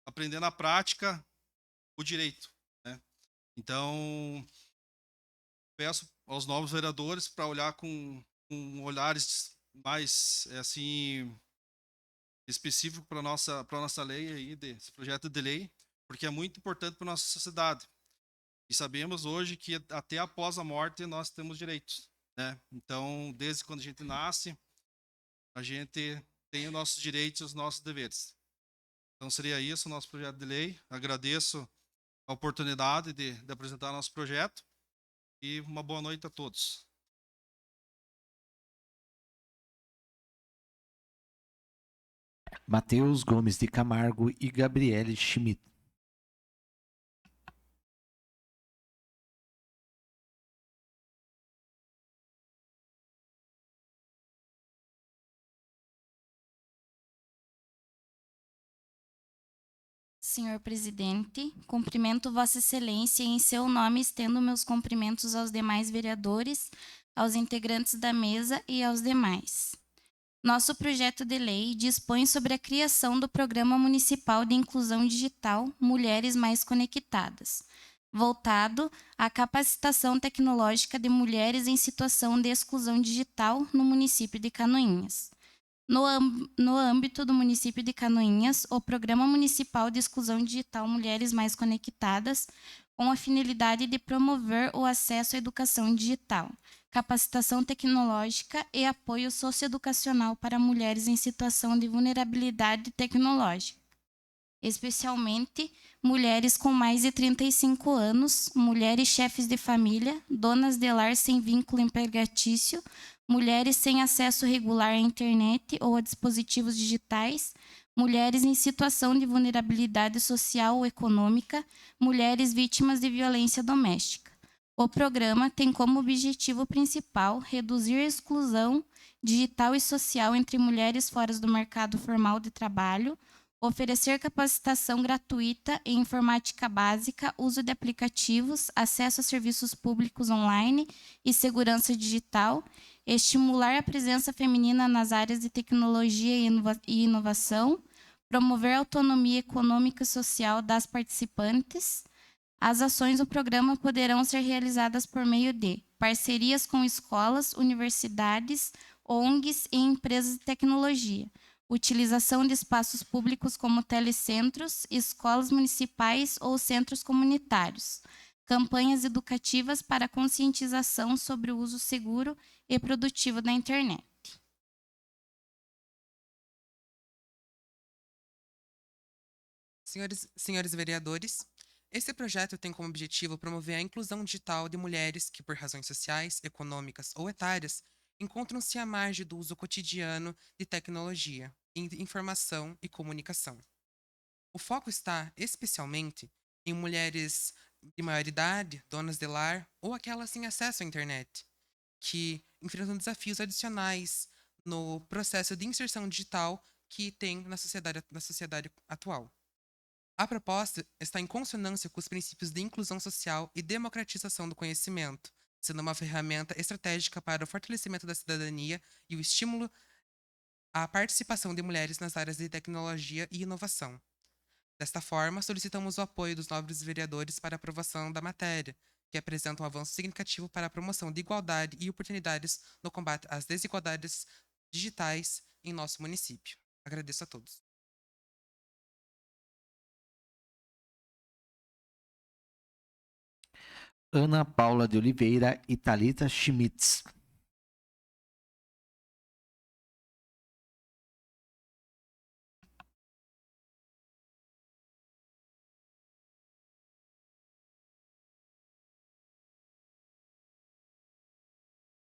aprender na prática o direito, né? Então, peço aos novos vereadores para olhar com olhares mais assim específico para nossa lei aí, desse projeto de lei, porque é muito importante para nossa sociedade. E sabemos hoje que até após a morte nós temos direitos, né? Então, desde quando a gente nasce, a gente tem os nossos direitos e os nossos deveres. Então, seria isso o nosso projeto de lei. Agradeço a oportunidade de apresentar nosso projeto e uma boa noite a todos. Matheus Gomes de Camargo e Gabriele Schmidt. Senhor presidente, cumprimento Vossa Excelência e em seu nome estendo meus cumprimentos aos demais vereadores, aos integrantes da mesa e aos demais. Nosso projeto de lei dispõe sobre a criação do Programa Municipal de Inclusão Digital Mulheres Mais Conectadas, voltado à capacitação tecnológica de mulheres em situação de exclusão digital no município de Canoinhas. No âmbito do município de Canoinhas, o Programa Municipal de Exclusão Digital Mulheres Mais Conectadas, com a finalidade de promover o acesso à educação digital, capacitação tecnológica e apoio socioeducacional para mulheres em situação de vulnerabilidade tecnológica, especialmente mulheres com mais de 35 anos, mulheres chefes de família, donas de lar sem vínculo empregatício, mulheres sem acesso regular à internet ou a dispositivos digitais, mulheres em situação de vulnerabilidade social ou econômica, mulheres vítimas de violência doméstica. O programa tem como objetivo principal reduzir a exclusão digital e social entre mulheres fora do mercado formal de trabalho, oferecer capacitação gratuita em informática básica, uso de aplicativos, acesso a serviços públicos online e segurança digital, estimular a presença feminina nas áreas de tecnologia e inovação, promover a autonomia econômica e social das participantes. As ações do programa poderão ser realizadas por meio de parcerias com escolas, universidades, ONGs e empresas de tecnologia, utilização de espaços públicos como telecentros, escolas municipais ou centros comunitários, campanhas educativas para conscientização sobre o uso seguro e produtivo da internet. Senhores vereadores, esse projeto tem como objetivo promover a inclusão digital de mulheres que, por razões sociais, econômicas ou etárias, encontram-se à margem do uso cotidiano de tecnologia, informação e comunicação. O foco está, especialmente, em mulheres de maior idade, donas de lar ou aquelas sem acesso à internet, que enfrentam desafios adicionais no processo de inserção digital que tem na sociedade atual. A proposta está em consonância com os princípios de inclusão social e democratização do conhecimento, sendo uma ferramenta estratégica para o fortalecimento da cidadania e o estímulo à participação de mulheres nas áreas de tecnologia e inovação. Desta forma, solicitamos o apoio dos nobres vereadores para a aprovação da matéria, que apresenta um avanço significativo para a promoção de igualdade e oportunidades no combate às desigualdades digitais em nosso município. Agradeço a todos. Ana Paula de Oliveira e Thalita Schmitz.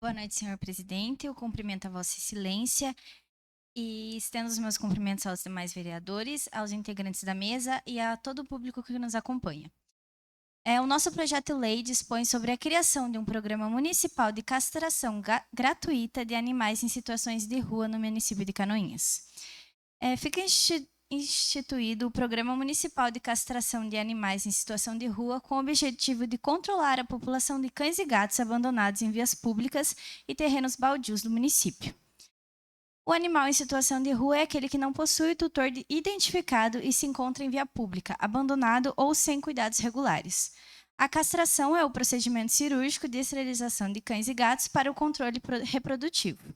Boa noite, senhor presidente. Eu cumprimento a Vossa Excelência e estendo os meus cumprimentos aos demais vereadores, aos integrantes da mesa e a todo o público que nos acompanha. O nosso projeto-lei dispõe sobre a criação de um programa municipal de castração gratuita de animais em situações de rua no município de Canoinhas. Fica instituído o Programa Municipal de Castração de Animais em Situação de Rua com o objetivo de controlar a população de cães e gatos abandonados em vias públicas e terrenos baldios do município. O animal em situação de rua é aquele que não possui tutor identificado e se encontra em via pública, abandonado ou sem cuidados regulares. A castração é o procedimento cirúrgico de esterilização de cães e gatos para o controle reprodutivo.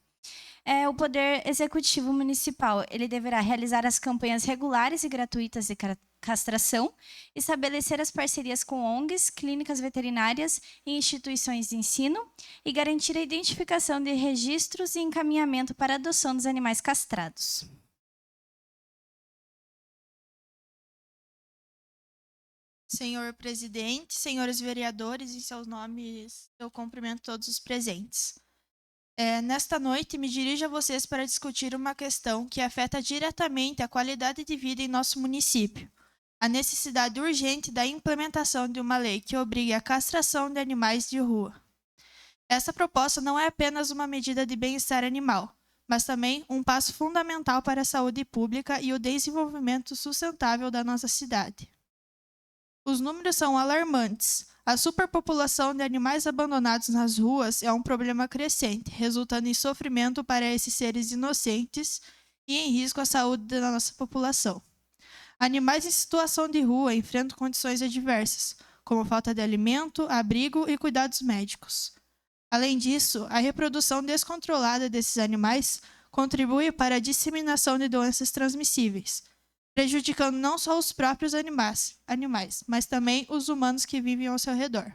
O Poder Executivo Municipal ele deverá realizar as campanhas regulares e gratuitas de castração, estabelecer as parcerias com ONGs, clínicas veterinárias e instituições de ensino e garantir a identificação de registros e encaminhamento para a adoção dos animais castrados. Senhor presidente, senhores vereadores, em seus nomes eu cumprimento todos os presentes. Nesta noite, me dirijo a vocês para discutir uma questão que afeta diretamente a qualidade de vida em nosso município. A necessidade urgente da implementação de uma lei que obrigue a castração de animais de rua. Essa proposta não é apenas uma medida de bem-estar animal, mas também um passo fundamental para a saúde pública e o desenvolvimento sustentável da nossa cidade. Os números são alarmantes. A superpopulação de animais abandonados nas ruas é um problema crescente, resultando em sofrimento para esses seres inocentes e em risco à saúde da nossa população. Animais em situação de rua enfrentam condições adversas, como falta de alimento, abrigo e cuidados médicos. Além disso, a reprodução descontrolada desses animais contribui para a disseminação de doenças transmissíveis, prejudicando não só os próprios animais, mas também os humanos que vivem ao seu redor.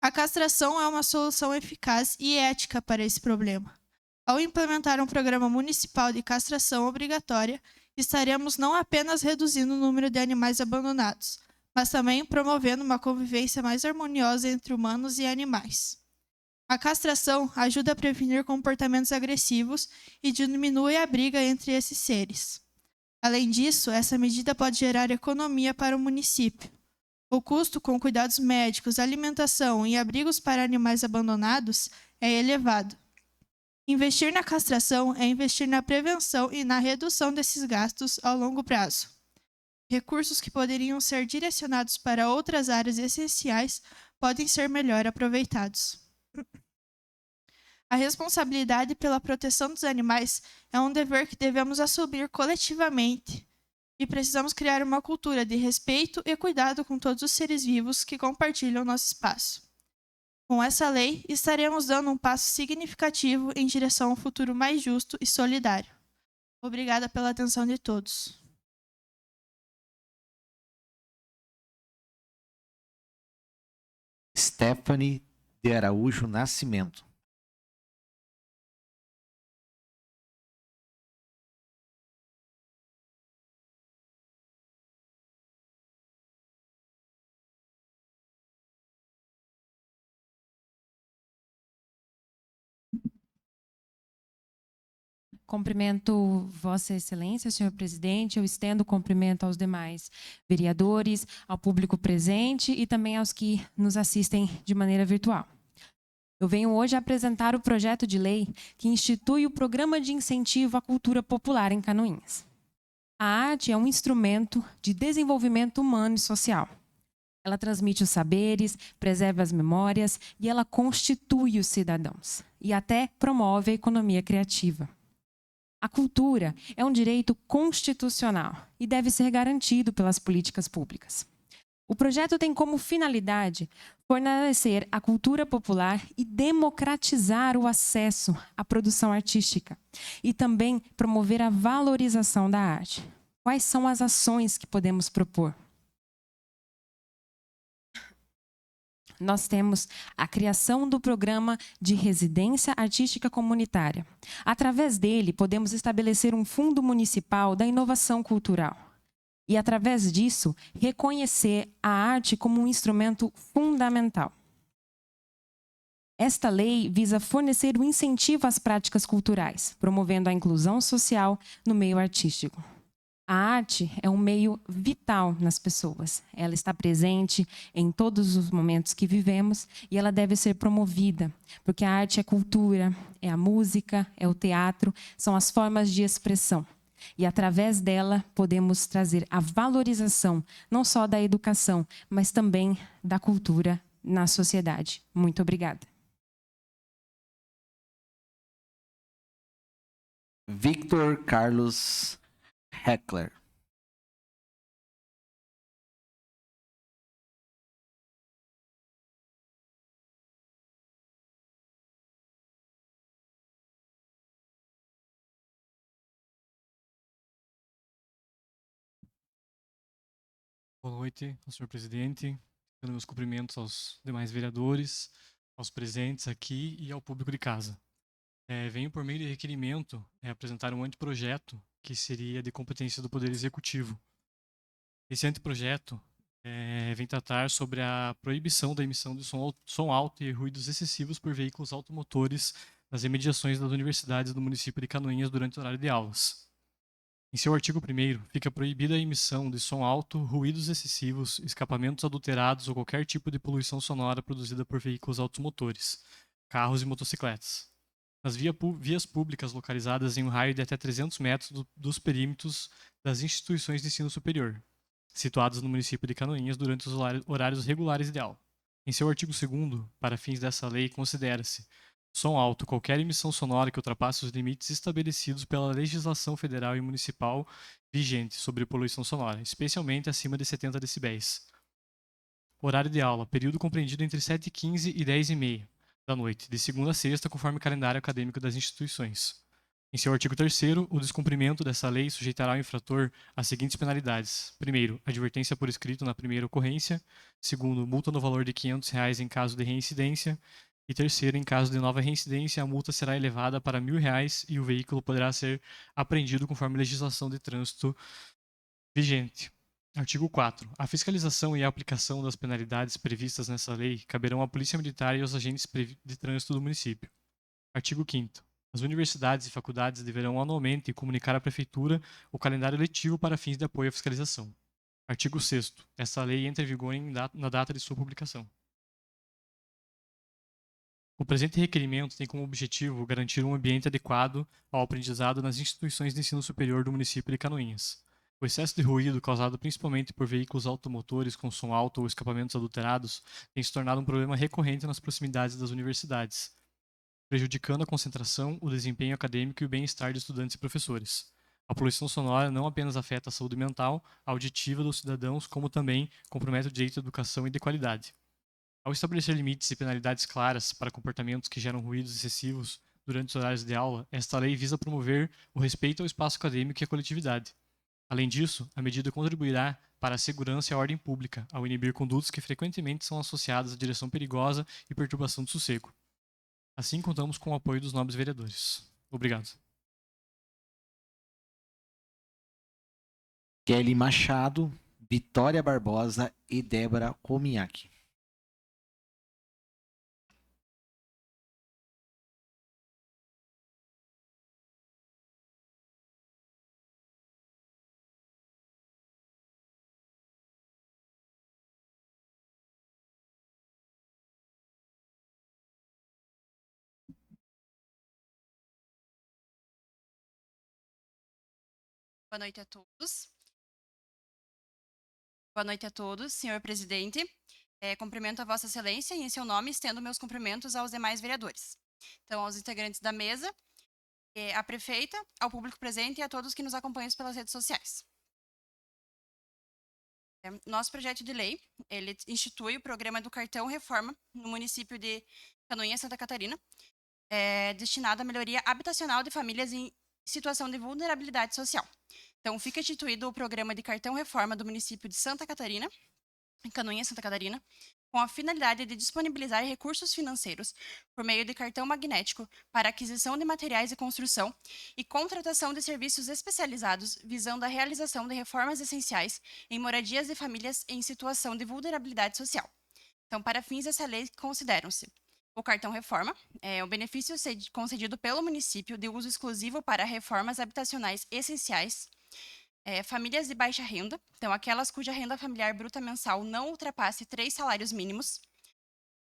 A castração é uma solução eficaz e ética para esse problema. Ao implementar um programa municipal de castração obrigatória, estaremos não apenas reduzindo o número de animais abandonados, mas também promovendo uma convivência mais harmoniosa entre humanos e animais. A castração ajuda a prevenir comportamentos agressivos e diminui a briga entre esses seres. Além disso, essa medida pode gerar economia para o município. O custo com cuidados médicos, alimentação e abrigos para animais abandonados é elevado. Investir na castração é investir na prevenção e na redução desses gastos ao longo prazo. Recursos que poderiam ser direcionados para outras áreas essenciais podem ser melhor aproveitados. A responsabilidade pela proteção dos animais é um dever que devemos assumir coletivamente e precisamos criar uma cultura de respeito e cuidado com todos os seres vivos que compartilham nosso espaço. Com essa lei, estaremos dando um passo significativo em direção a um futuro mais justo e solidário. Obrigada pela atenção de todos. Stephanie de Araújo Nascimento. Cumprimento Vossa Excelência, senhor presidente. Eu estendo o cumprimento aos demais vereadores, ao público presente e também aos que nos assistem de maneira virtual. Eu venho hoje apresentar o projeto de lei que institui o Programa de Incentivo à Cultura Popular em Canoinhas. A arte é um instrumento de desenvolvimento humano e social. Ela transmite os saberes, preserva as memórias e ela constitui os cidadãos e até promove a economia criativa. A cultura é um direito constitucional e deve ser garantido pelas políticas públicas. O projeto tem como finalidade fortalecer a cultura popular e democratizar o acesso à produção artística e também promover a valorização da arte. Quais são as ações que podemos propor? Nós temos a criação do programa de residência artística comunitária. Através dele, podemos estabelecer um fundo municipal da inovação cultural. E, através disso, reconhecer a arte como um instrumento fundamental. Esta lei visa fornecer um incentivo às práticas culturais, promovendo a inclusão social no meio artístico. A arte é um meio vital nas pessoas. Ela está presente em todos os momentos que vivemos e ela deve ser promovida, porque a arte é cultura, é a música, é o teatro, são as formas de expressão. E através dela podemos trazer a valorização não só da educação, mas também da cultura na sociedade. Muito obrigada. Victor Carlos Heckler. Boa noite, senhor presidente. Dando meus cumprimentos aos demais vereadores, aos presentes aqui e ao público de casa. Venho por meio de requerimento apresentar um anteprojeto que seria de competência do Poder Executivo. Esse anteprojeto vem tratar sobre a proibição da emissão de som alto e ruídos excessivos por veículos automotores nas imediações das universidades do município de Canoinhas durante o horário de aulas. Em seu artigo 1º, fica proibida a emissão de som alto, ruídos excessivos, escapamentos adulterados ou qualquer tipo de poluição sonora produzida por veículos automotores, carros e motocicletas. Nas vias públicas localizadas em um raio de até 300 metros dos perímetros das instituições de ensino superior, situadas no município de Canoinhas durante os horários regulares de aula. Em seu artigo 2º, para fins dessa lei, considera-se som alto qualquer emissão sonora que ultrapasse os limites estabelecidos pela legislação federal e municipal vigente sobre poluição sonora, especialmente acima de 70 decibéis. Horário de aula, período compreendido entre 7h15 e 10h30 da noite, de segunda a sexta, conforme o calendário acadêmico das instituições. Em seu artigo 3º, o descumprimento dessa lei sujeitará o infrator às seguintes penalidades. Primeiro, advertência por escrito na primeira ocorrência. Segundo, multa no valor de R$ 500 em caso de reincidência. E terceiro, em caso de nova reincidência, a multa será elevada para R$ 1.000 e o veículo poderá ser apreendido conforme a legislação de trânsito vigente. Artigo 4. A fiscalização e a aplicação das penalidades previstas nessa lei caberão à Polícia Militar e aos agentes de trânsito do município. Artigo 5º. As universidades e faculdades deverão anualmente comunicar à Prefeitura o calendário letivo para fins de apoio à fiscalização. Artigo 6º. Essa lei entra em vigor na data de sua publicação. O presente requerimento tem como objetivo garantir um ambiente adequado ao aprendizado nas instituições de ensino superior do município de Canoinhas. O excesso de ruído causado principalmente por veículos automotores com som alto ou escapamentos adulterados tem se tornado um problema recorrente nas proximidades das universidades, prejudicando a concentração, o desempenho acadêmico e o bem-estar de estudantes e professores. A poluição sonora não apenas afeta a saúde mental, auditiva dos cidadãos, como também compromete o direito à educação e de qualidade. Ao estabelecer limites e penalidades claras para comportamentos que geram ruídos excessivos durante os horários de aula, esta lei visa promover o respeito ao espaço acadêmico e à coletividade. Além disso, a medida contribuirá para a segurança e a ordem pública, ao inibir condutas que frequentemente são associadas à direção perigosa e perturbação do sossego. Assim, contamos com o apoio dos nobres vereadores. Obrigado. Kelly Machado, Vitória Barbosa e Débora Cominhac. Boa noite a todos. Boa noite a todos, senhor presidente. Cumprimento a Vossa Excelência e, em seu nome, estendo meus cumprimentos aos demais vereadores. Então, aos integrantes da mesa, à prefeita, ao público presente e a todos que nos acompanham pelas redes sociais. Nosso projeto de lei, ele institui o programa do Cartão Reforma no município de Canoinhas, Santa Catarina, destinado à melhoria habitacional de famílias em situação de vulnerabilidade social. Então, fica instituído o programa de Cartão Reforma do município de Santa Catarina, em Canoinhas, Santa Catarina, com a finalidade de disponibilizar recursos financeiros por meio de cartão magnético para aquisição de materiais de construção e contratação de serviços especializados visando a realização de reformas essenciais em moradias de famílias em situação de vulnerabilidade social. Então, para fins dessa lei, consideram-se o cartão reforma, o benefício concedido pelo município de uso exclusivo para reformas habitacionais essenciais, famílias de baixa renda, então aquelas cuja renda familiar bruta mensal não ultrapasse 3 salários mínimos,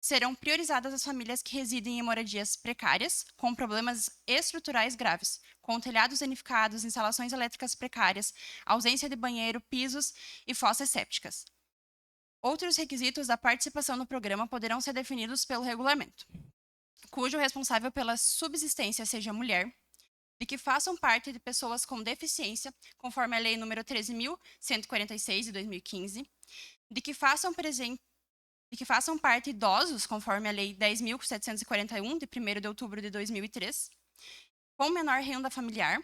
serão priorizadas as famílias que residem em moradias precárias, com problemas estruturais graves, com telhados danificados, instalações elétricas precárias, ausência de banheiro, pisos e fossas sépticas. Outros requisitos da participação no programa poderão ser definidos pelo regulamento, cujo responsável pela subsistência seja mulher, de que façam parte de pessoas com deficiência, conforme a Lei nº 13.146, de 2015, de que façam parte idosos, conforme a Lei 10.741, de 1º de outubro de 2003, com menor renda familiar,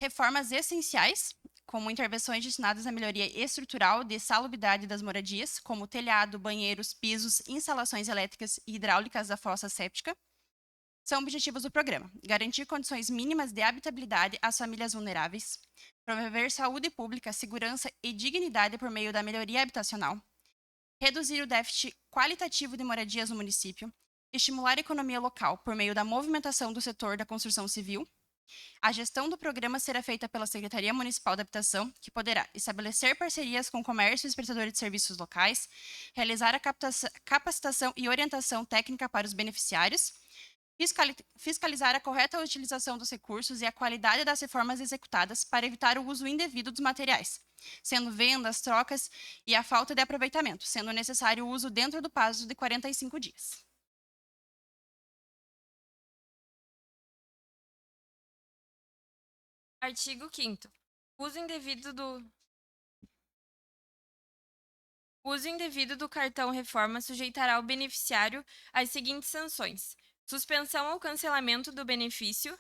reformas essenciais, como intervenções destinadas à melhoria estrutural de salubridade das moradias, como telhado, banheiros, pisos, instalações elétricas e hidráulicas da fossa séptica, são objetivos do programa: garantir condições mínimas de habitabilidade às famílias vulneráveis, promover saúde pública, segurança e dignidade por meio da melhoria habitacional, reduzir o déficit qualitativo de moradias no município, estimular a economia local por meio da movimentação do setor da construção civil. A gestão do programa será feita pela Secretaria Municipal da Habitação, que poderá estabelecer parcerias com comércios e prestadores de serviços locais, realizar a capacitação e orientação técnica para os beneficiários, fiscalizar a correta utilização dos recursos e a qualidade das reformas executadas para evitar o uso indevido dos materiais, sendo vendas, trocas e a falta de aproveitamento, sendo necessário o uso dentro do prazo de 45 dias. Artigo 5º. Uso indevido do O uso indevido do cartão reforma sujeitará o beneficiário às seguintes sanções: suspensão ou cancelamento do benefício,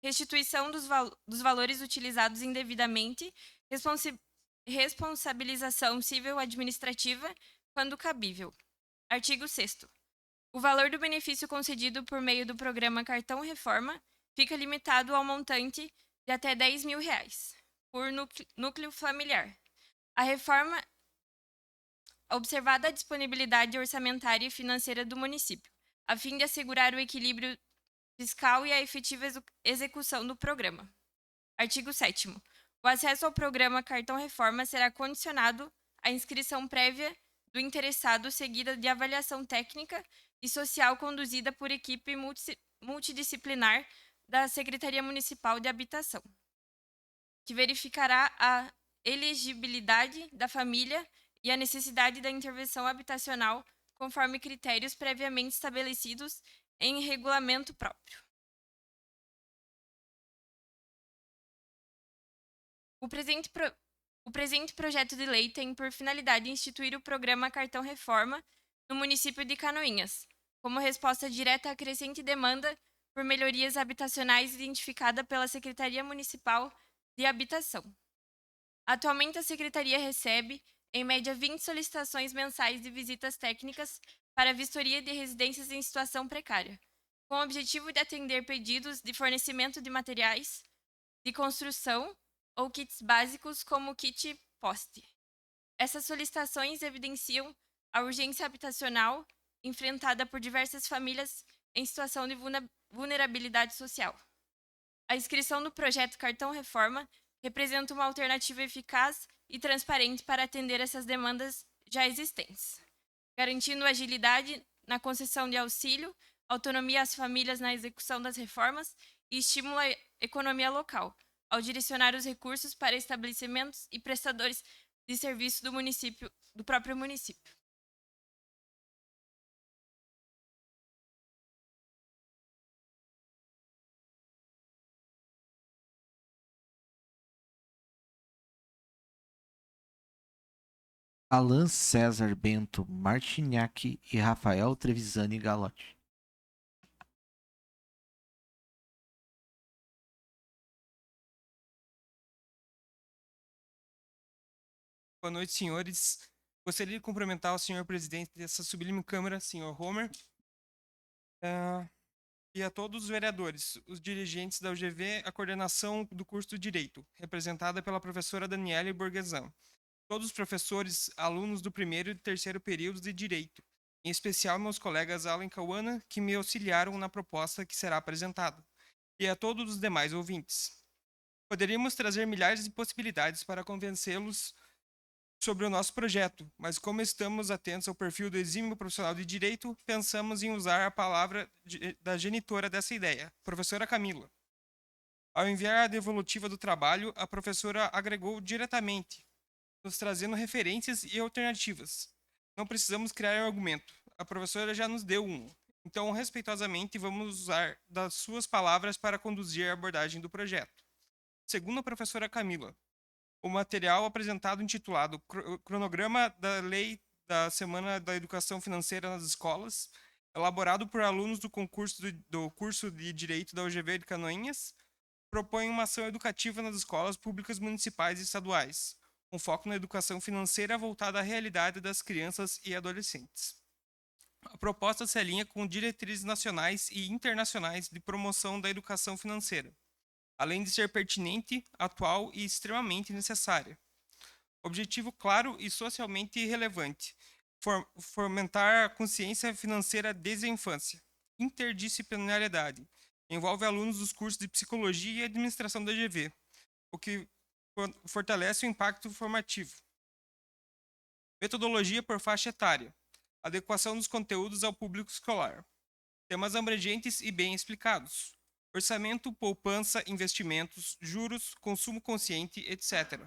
restituição dos valores utilizados indevidamente, responsabilização civil administrativa, quando cabível. Artigo 6º. O valor do benefício concedido por meio do programa Cartão Reforma fica limitado ao montante de até R$10.000 por núcleo familiar. A reforma, observada a disponibilidade orçamentária e financeira do município, a fim de assegurar o equilíbrio fiscal e a efetiva execução do programa. Artigo 7º. O acesso ao programa Cartão Reforma será condicionado à inscrição prévia do interessado, seguida de avaliação técnica e social conduzida por equipe multidisciplinar da Secretaria Municipal de Habitação, que verificará a elegibilidade da família e a necessidade da intervenção habitacional conforme critérios previamente estabelecidos em regulamento próprio. O presente projeto de lei tem por finalidade instituir o programa Cartão Reforma no município de Canoinhas, como resposta direta à crescente demanda por melhorias habitacionais identificada pela Secretaria Municipal de Habitação. Atualmente, a Secretaria recebe, em média, 20 solicitações mensais de visitas técnicas para vistoria de residências em situação precária, com o objetivo de atender pedidos de fornecimento de materiais de construção ou kits básicos como o kit poste. Essas solicitações evidenciam a urgência habitacional enfrentada por diversas famílias em situação de vulnerabilidade social. A inscrição no projeto Cartão Reforma representa uma alternativa eficaz e transparente para atender essas demandas já existentes, garantindo agilidade na concessão de auxílio, autonomia às famílias na execução das reformas e estímulo à economia local, ao direcionar os recursos para estabelecimentos e prestadores de serviço do próprio município. Alan César Bento Martignac e Rafael Trevisani Galotti. Boa noite, senhores. Gostaria de cumprimentar o senhor presidente dessa sublime Câmara, senhor Homer, e a todos os vereadores, os dirigentes da UGV, a coordenação do curso de Direito, representada pela professora Daniele Borgesan, todos os professores, alunos do primeiro e terceiro períodos de Direito, em especial meus colegas Alan e Cauana, que me auxiliaram na proposta que será apresentada, e a todos os demais ouvintes. Poderíamos trazer milhares de possibilidades para convencê-los sobre o nosso projeto, mas como estamos atentos ao perfil do exímio profissional de Direito, pensamos em usar a palavra da genitora dessa ideia, professora Camila. Ao enviar a devolutiva do trabalho, a professora agregou diretamente, nos trazendo referências e alternativas. Não precisamos criar um argumento, a professora já nos deu um. Então, respeitosamente, vamos usar das suas palavras para conduzir a abordagem do projeto. Segundo a professora Camila, o material apresentado intitulado Cronograma da Lei da Semana da Educação Financeira nas Escolas, elaborado por alunos do curso de Direito da UGV de Canoinhas, propõe uma ação educativa nas escolas públicas municipais e estaduais, com foco na educação financeira voltada à realidade das crianças e adolescentes. A proposta se alinha com diretrizes nacionais e internacionais de promoção da educação financeira, além de ser pertinente, atual e extremamente necessária. Objetivo claro e socialmente relevante: fomentar a consciência financeira desde a infância. Interdisciplinariedade: envolve alunos dos cursos de Psicologia e Administração da UGV, o que fortalece o impacto formativo. Metodologia por faixa etária: adequação dos conteúdos ao público escolar. Temas abrangentes e bem explicados. Orçamento, poupança, investimentos, juros, consumo consciente, etc.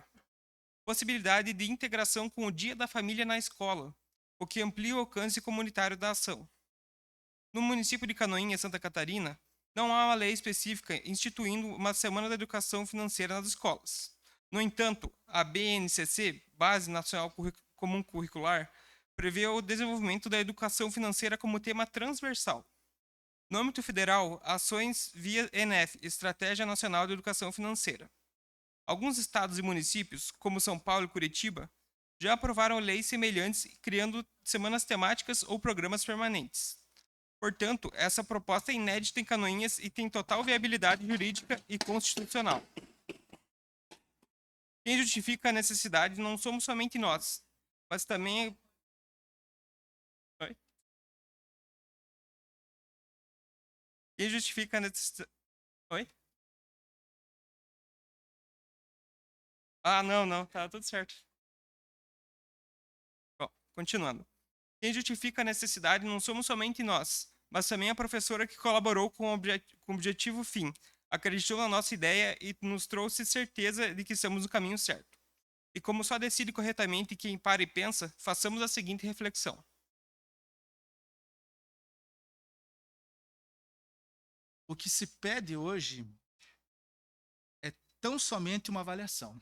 Possibilidade de integração com o Dia da Família na escola, o que amplia o alcance comunitário da ação. No município de Canoinhas, Santa Catarina, não há uma lei específica instituindo uma Semana da Educação Financeira nas escolas. No entanto, a BNCC, Base Nacional comum curricular prevê o desenvolvimento da educação financeira como tema transversal. No âmbito federal, ações via ENEF, Estratégia Nacional de Educação Financeira. Alguns estados e municípios, como São Paulo e Curitiba, já aprovaram leis semelhantes, criando semanas temáticas ou programas permanentes. Portanto, essa proposta é inédita em Canoinhas e tem total viabilidade jurídica e constitucional. Quem justifica a necessidade não somos somente nós, mas também... Oi? Quem justifica a necessidade... Oi? Ah, não, tá tudo certo. Bom, continuando. Quem justifica a necessidade não somos somente nós, mas também a professora que colaborou com o objetivo fim, acreditou na nossa ideia e nos trouxe certeza de que estamos no caminho certo. E como só decide corretamente quem para e pensa, façamos a seguinte reflexão. O que se pede hoje é tão somente uma avaliação.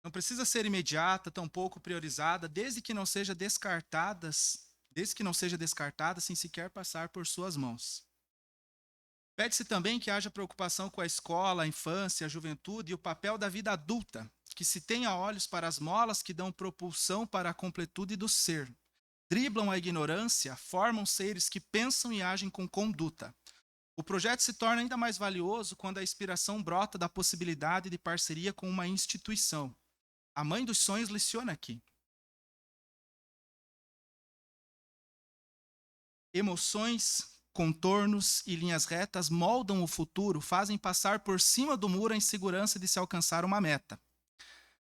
Não precisa ser imediata, tampouco priorizada, desde que não seja descartada sem sequer passar por suas mãos. Pede-se também que haja preocupação com a escola, a infância, a juventude e o papel da vida adulta, que se tenha olhos para as molas que dão propulsão para a completude do ser, driblam a ignorância, formam seres que pensam e agem com conduta. O projeto se torna ainda mais valioso quando a inspiração brota da possibilidade de parceria com uma instituição. A mãe dos sonhos leciona aqui. Emoções, contornos e linhas retas moldam o futuro, fazem passar por cima do muro a insegurança de se alcançar uma meta.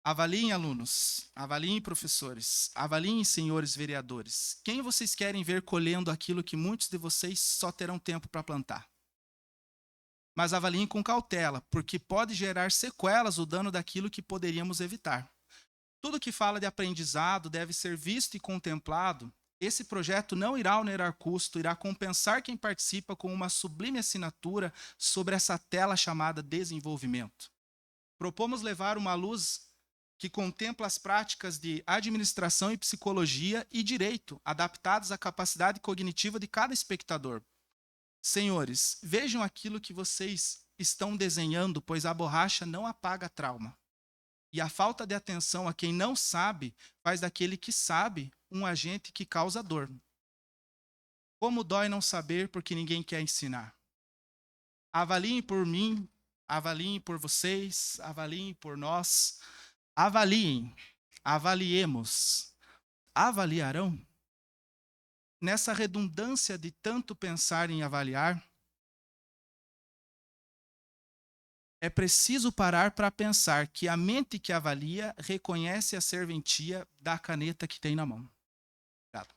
Avaliem, alunos, avaliem, professores, avaliem, senhores vereadores. Quem vocês querem ver colhendo aquilo que muitos de vocês só terão tempo para plantar? Mas avaliem com cautela, porque pode gerar sequelas o dano daquilo que poderíamos evitar. Tudo que fala de aprendizado deve ser visto e contemplado. Esse projeto não irá onerar custo, irá compensar quem participa com uma sublime assinatura sobre essa tela chamada desenvolvimento. Propomos levar uma luz que contempla as práticas de administração e psicologia e direito, adaptadas à capacidade cognitiva de cada espectador. Senhores, vejam aquilo que vocês estão desenhando, pois a borracha não apaga trauma. E a falta de atenção a quem não sabe faz daquele que sabe um agente que causa dor. Como dói não saber porque ninguém quer ensinar. Avaliem por mim, avaliem por vocês, avaliem por nós. Avaliem, avaliemos. Avaliarão? Nessa redundância de tanto pensar em avaliar, é preciso parar para pensar que a mente que avalia reconhece a serventia da caneta que tem na mão. Obrigado.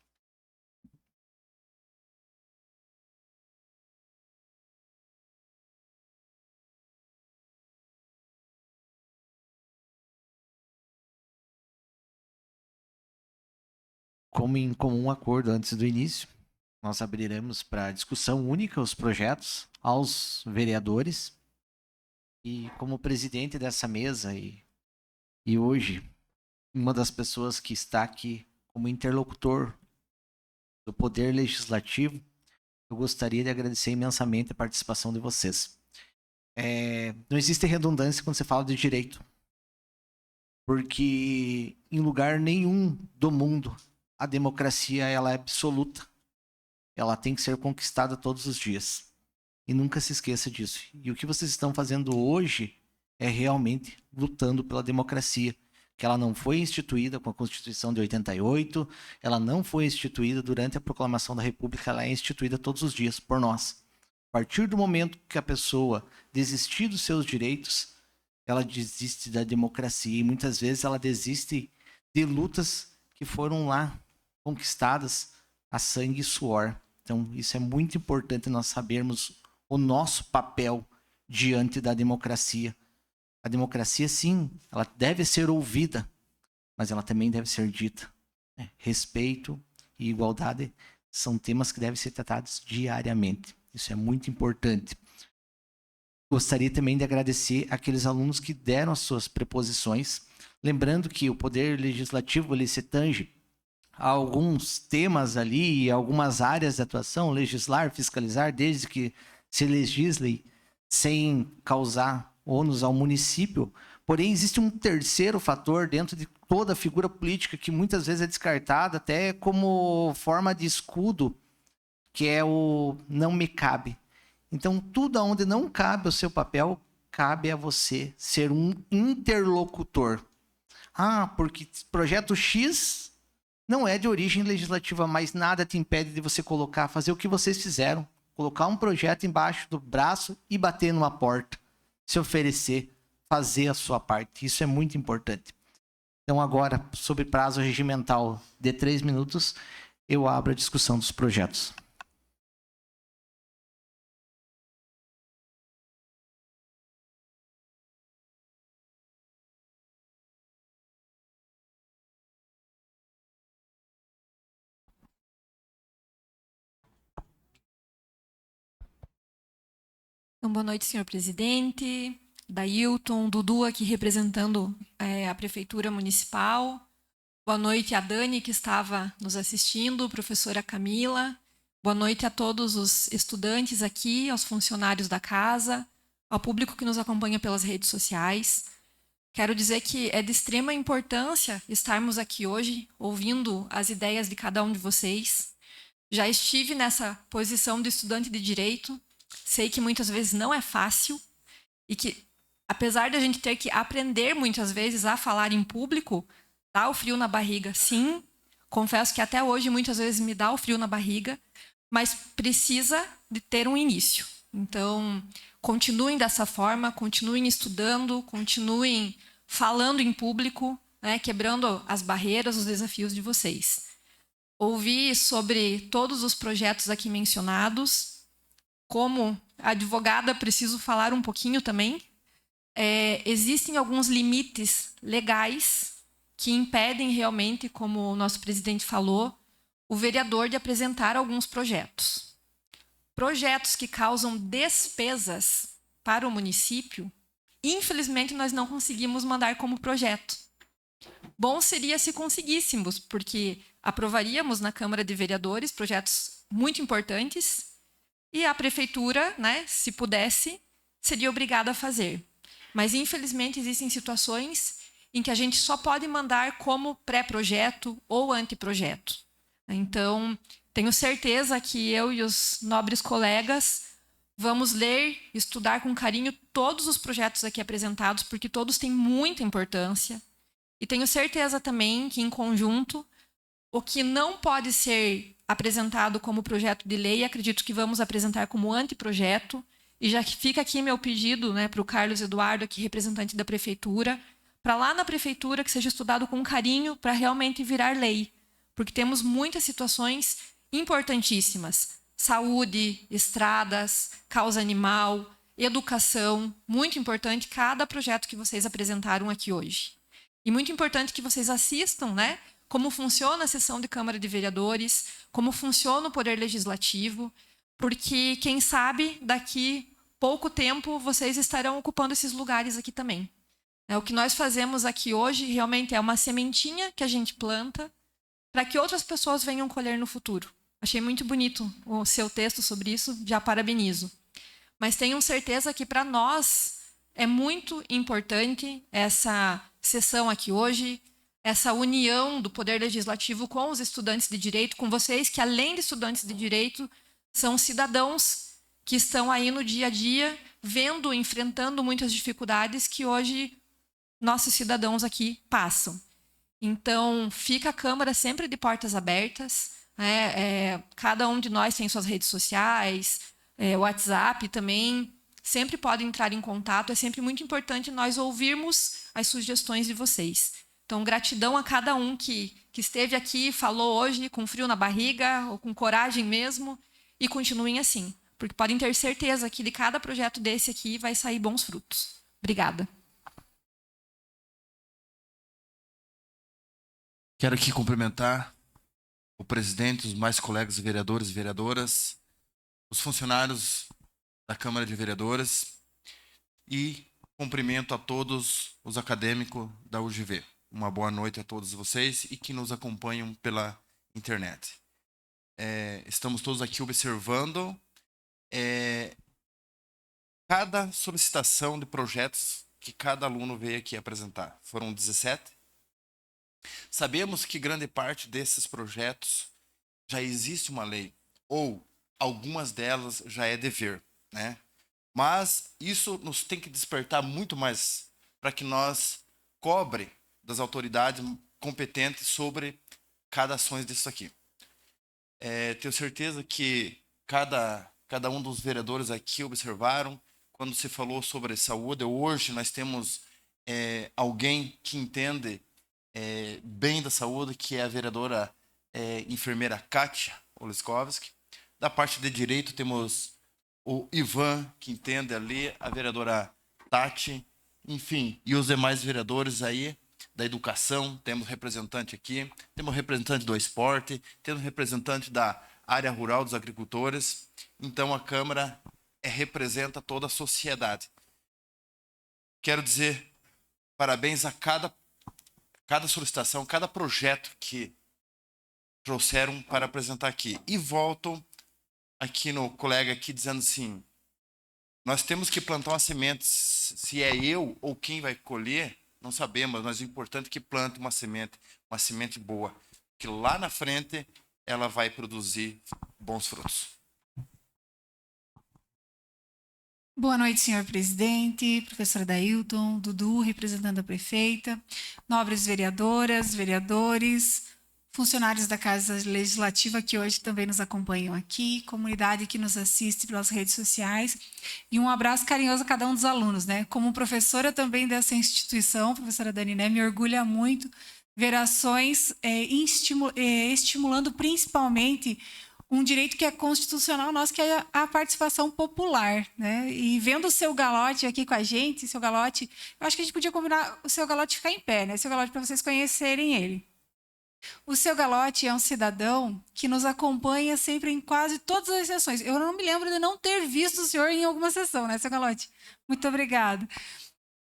Como em comum acordo antes do início, nós abriremos para discussão única os projetos aos vereadores. E como presidente dessa mesa e hoje, uma das pessoas que está aqui como interlocutor do Poder Legislativo, eu gostaria de agradecer imensamente a participação de vocês. Não existe redundância quando você fala de direito, porque em lugar nenhum do mundo a democracia ela é absoluta. Ela tem que ser conquistada todos os dias. E nunca se esqueça disso. E o que vocês estão fazendo hoje é realmente lutando pela democracia. Que ela não foi instituída com a Constituição de 88, ela não foi instituída durante a proclamação da República, ela é instituída todos os dias por nós. A partir do momento que a pessoa desistir dos seus direitos, ela desiste da democracia. E muitas vezes ela desiste de lutas que foram lá conquistadas a sangue e suor. Então, isso é muito importante nós sabermos o nosso papel diante da democracia. A democracia, sim, ela deve ser ouvida, mas ela também deve ser dita. Respeito e igualdade são temas que devem ser tratados diariamente. Isso é muito importante. Gostaria também de agradecer aqueles alunos que deram as suas preposições. Lembrando que o Poder Legislativo ele se tange a alguns temas ali, algumas áreas de atuação, legislar, fiscalizar, desde que se legisle sem causar ônus ao município. Porém, existe um terceiro fator dentro de toda a figura política que muitas vezes é descartada até como forma de escudo, que é o não me cabe. Então, tudo onde não cabe o seu papel, cabe a você ser um interlocutor. Ah, porque projeto X não é de origem legislativa, mas nada te impede de você fazer o que vocês fizeram. Colocar um projeto embaixo do braço e bater numa porta. Se oferecer, fazer a sua parte. Isso é muito importante. Então agora, sobre prazo regimental de 3 minutos, eu abro a discussão dos projetos. Então, boa noite, senhor presidente, Dailton, Dudu aqui representando a Prefeitura Municipal. Boa noite a Dani, que estava nos assistindo, professora Camila. Boa noite a todos os estudantes aqui, aos funcionários da casa, ao público que nos acompanha pelas redes sociais. Quero dizer que é de extrema importância estarmos aqui hoje, ouvindo as ideias de cada um de vocês. Já estive nessa posição de estudante de Direito. Sei que muitas vezes não é fácil e que, apesar de a gente ter que aprender muitas vezes a falar em público, dá o frio na barriga. Sim, confesso que até hoje muitas vezes me dá o frio na barriga, mas precisa de ter um início. Então, continuem dessa forma, continuem estudando, continuem falando em público, né, quebrando as barreiras, os desafios de vocês. Ouvi sobre todos os projetos aqui mencionados. Como advogada, preciso falar um pouquinho também. Existem alguns limites legais que impedem realmente, como o nosso presidente falou, o vereador de apresentar alguns projetos. Projetos que causam despesas para o município, infelizmente, nós não conseguimos mandar como projeto. Bom seria se conseguíssemos, porque aprovaríamos na Câmara de Vereadores projetos muito importantes. E a prefeitura, né, se pudesse, seria obrigada a fazer. Mas, infelizmente, existem situações em que a gente só pode mandar como pré-projeto ou anteprojeto. Então, tenho certeza que eu e os nobres colegas vamos ler, estudar com carinho todos os projetos aqui apresentados, porque todos têm muita importância. E tenho certeza também que, em conjunto, o que não pode ser apresentado como projeto de lei, acredito que vamos apresentar como anteprojeto. E já fica aqui meu pedido, né, para o Carlos Eduardo, aqui representante da Prefeitura, para lá na Prefeitura que seja estudado com carinho para realmente virar lei. Porque temos muitas situações importantíssimas. Saúde, estradas, causa animal, educação. Muito importante cada projeto que vocês apresentaram aqui hoje. E muito importante que vocês assistam, né, como funciona a sessão de Câmara de Vereadores, como funciona o Poder Legislativo, porque, quem sabe, daqui pouco tempo, vocês estarão ocupando esses lugares aqui também. O que nós fazemos aqui hoje realmente é uma sementinha que a gente planta para que outras pessoas venham colher no futuro. Achei muito bonito o seu texto sobre isso, já parabenizo. Mas tenham certeza que, para nós, é muito importante essa sessão aqui hoje, essa união do Poder Legislativo com os estudantes de Direito, com vocês que, além de estudantes de Direito, são cidadãos que estão aí no dia a dia, vendo, enfrentando muitas dificuldades que hoje nossos cidadãos aqui passam. Então, fica a Câmara sempre de portas abertas, né? Cada um de nós tem suas redes sociais, WhatsApp também, sempre podem entrar em contato, é sempre muito importante nós ouvirmos as sugestões de vocês. Então, gratidão a cada um que esteve aqui, falou hoje com frio na barriga, ou com coragem mesmo, e continuem assim, porque podem ter certeza que de cada projeto desse aqui vai sair bons frutos. Obrigada. Quero aqui cumprimentar o presidente, os mais colegas vereadores e vereadoras, os funcionários da Câmara de Vereadores e Cumprimento a todos os acadêmicos da UGV. Uma boa noite a todos vocês e que nos acompanham pela internet. Estamos todos aqui observando cada solicitação de projetos que cada aluno veio aqui apresentar. Foram 17. Sabemos que grande parte desses projetos já existe uma lei, ou algumas delas já é dever, né? Mas isso nos tem que despertar muito mais para que nós cobre das autoridades competentes sobre cada ação disso aqui. Tenho certeza que cada um dos vereadores aqui observaram quando se falou sobre saúde. Hoje nós temos alguém que entende bem da saúde, que é a vereadora enfermeira Kátia Oliskovski. Da parte de direito temos o Ivan, que entende ali, a vereadora Tati, enfim, e os demais vereadores aí da educação. Temos representante aqui, temos representante do esporte, temos representante da área rural dos agricultores. Então a Câmara representa toda a sociedade. Quero dizer parabéns a cada solicitação, cada projeto que trouxeram para apresentar aqui. E volto aqui no colega aqui dizendo assim, nós temos que plantar uma semente. Se é eu ou quem vai colher, não sabemos, mas o importante é que plante uma semente boa, que lá na frente ela vai produzir bons frutos. Boa noite, senhor presidente, professora Dailton, Dudu, representando a prefeita, nobres vereadoras, vereadores, funcionários da Casa Legislativa que hoje também nos acompanham aqui, comunidade que nos assiste pelas redes sociais, e um abraço carinhoso a cada um dos alunos, né? Como professora também dessa instituição, professora Daniné, me orgulha muito ver ações estimulando principalmente um direito que é constitucional nosso, que é a participação popular, né? E vendo o seu Galote aqui com a gente, seu Galote, eu acho que a gente podia combinar o seu Galote ficar em pé, né? Seu Galote, para vocês conhecerem ele. O seu Galote é um cidadão que nos acompanha sempre em quase todas as sessões. Eu não me lembro de não ter visto o senhor em alguma sessão, né, seu Galote? Muito obrigada.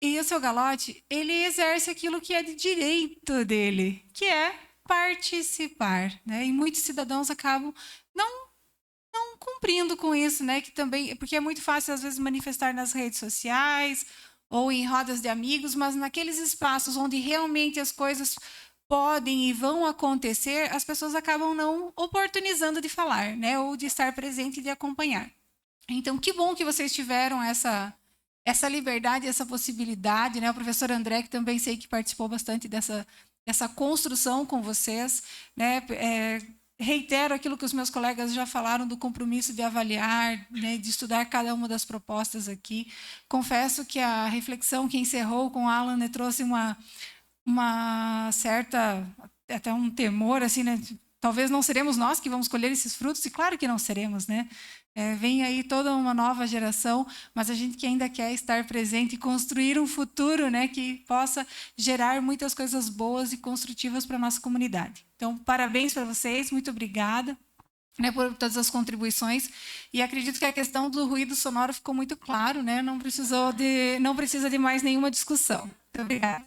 E o seu Galote, ele exerce aquilo que é de direito dele, que é participar, né? E muitos cidadãos acabam não cumprindo com isso, né? Que também, porque é muito fácil às vezes manifestar nas redes sociais ou em rodas de amigos, mas naqueles espaços onde realmente as coisas podem e vão acontecer, as pessoas acabam não oportunizando de falar, né? Ou de estar presente e de acompanhar. Então, que bom que vocês tiveram essa liberdade, essa possibilidade, né? O professor André, que também sei que participou bastante dessa construção com vocês, né? Reitero aquilo que os meus colegas já falaram do compromisso de avaliar, né? De estudar cada uma das propostas aqui. Confesso que a reflexão que encerrou com Alan, né, trouxe uma certa, até um temor, assim, né? Talvez não seremos nós que vamos colher esses frutos, e claro que não seremos, né? Vem aí toda uma nova geração, mas a gente que ainda quer estar presente e construir um futuro, né, que possa gerar muitas coisas boas e construtivas para a nossa comunidade. Então, parabéns para vocês, muito obrigada, né, por todas as contribuições, e acredito que a questão do ruído sonoro ficou muito claro, né? Não precisa de mais nenhuma discussão. Muito obrigada.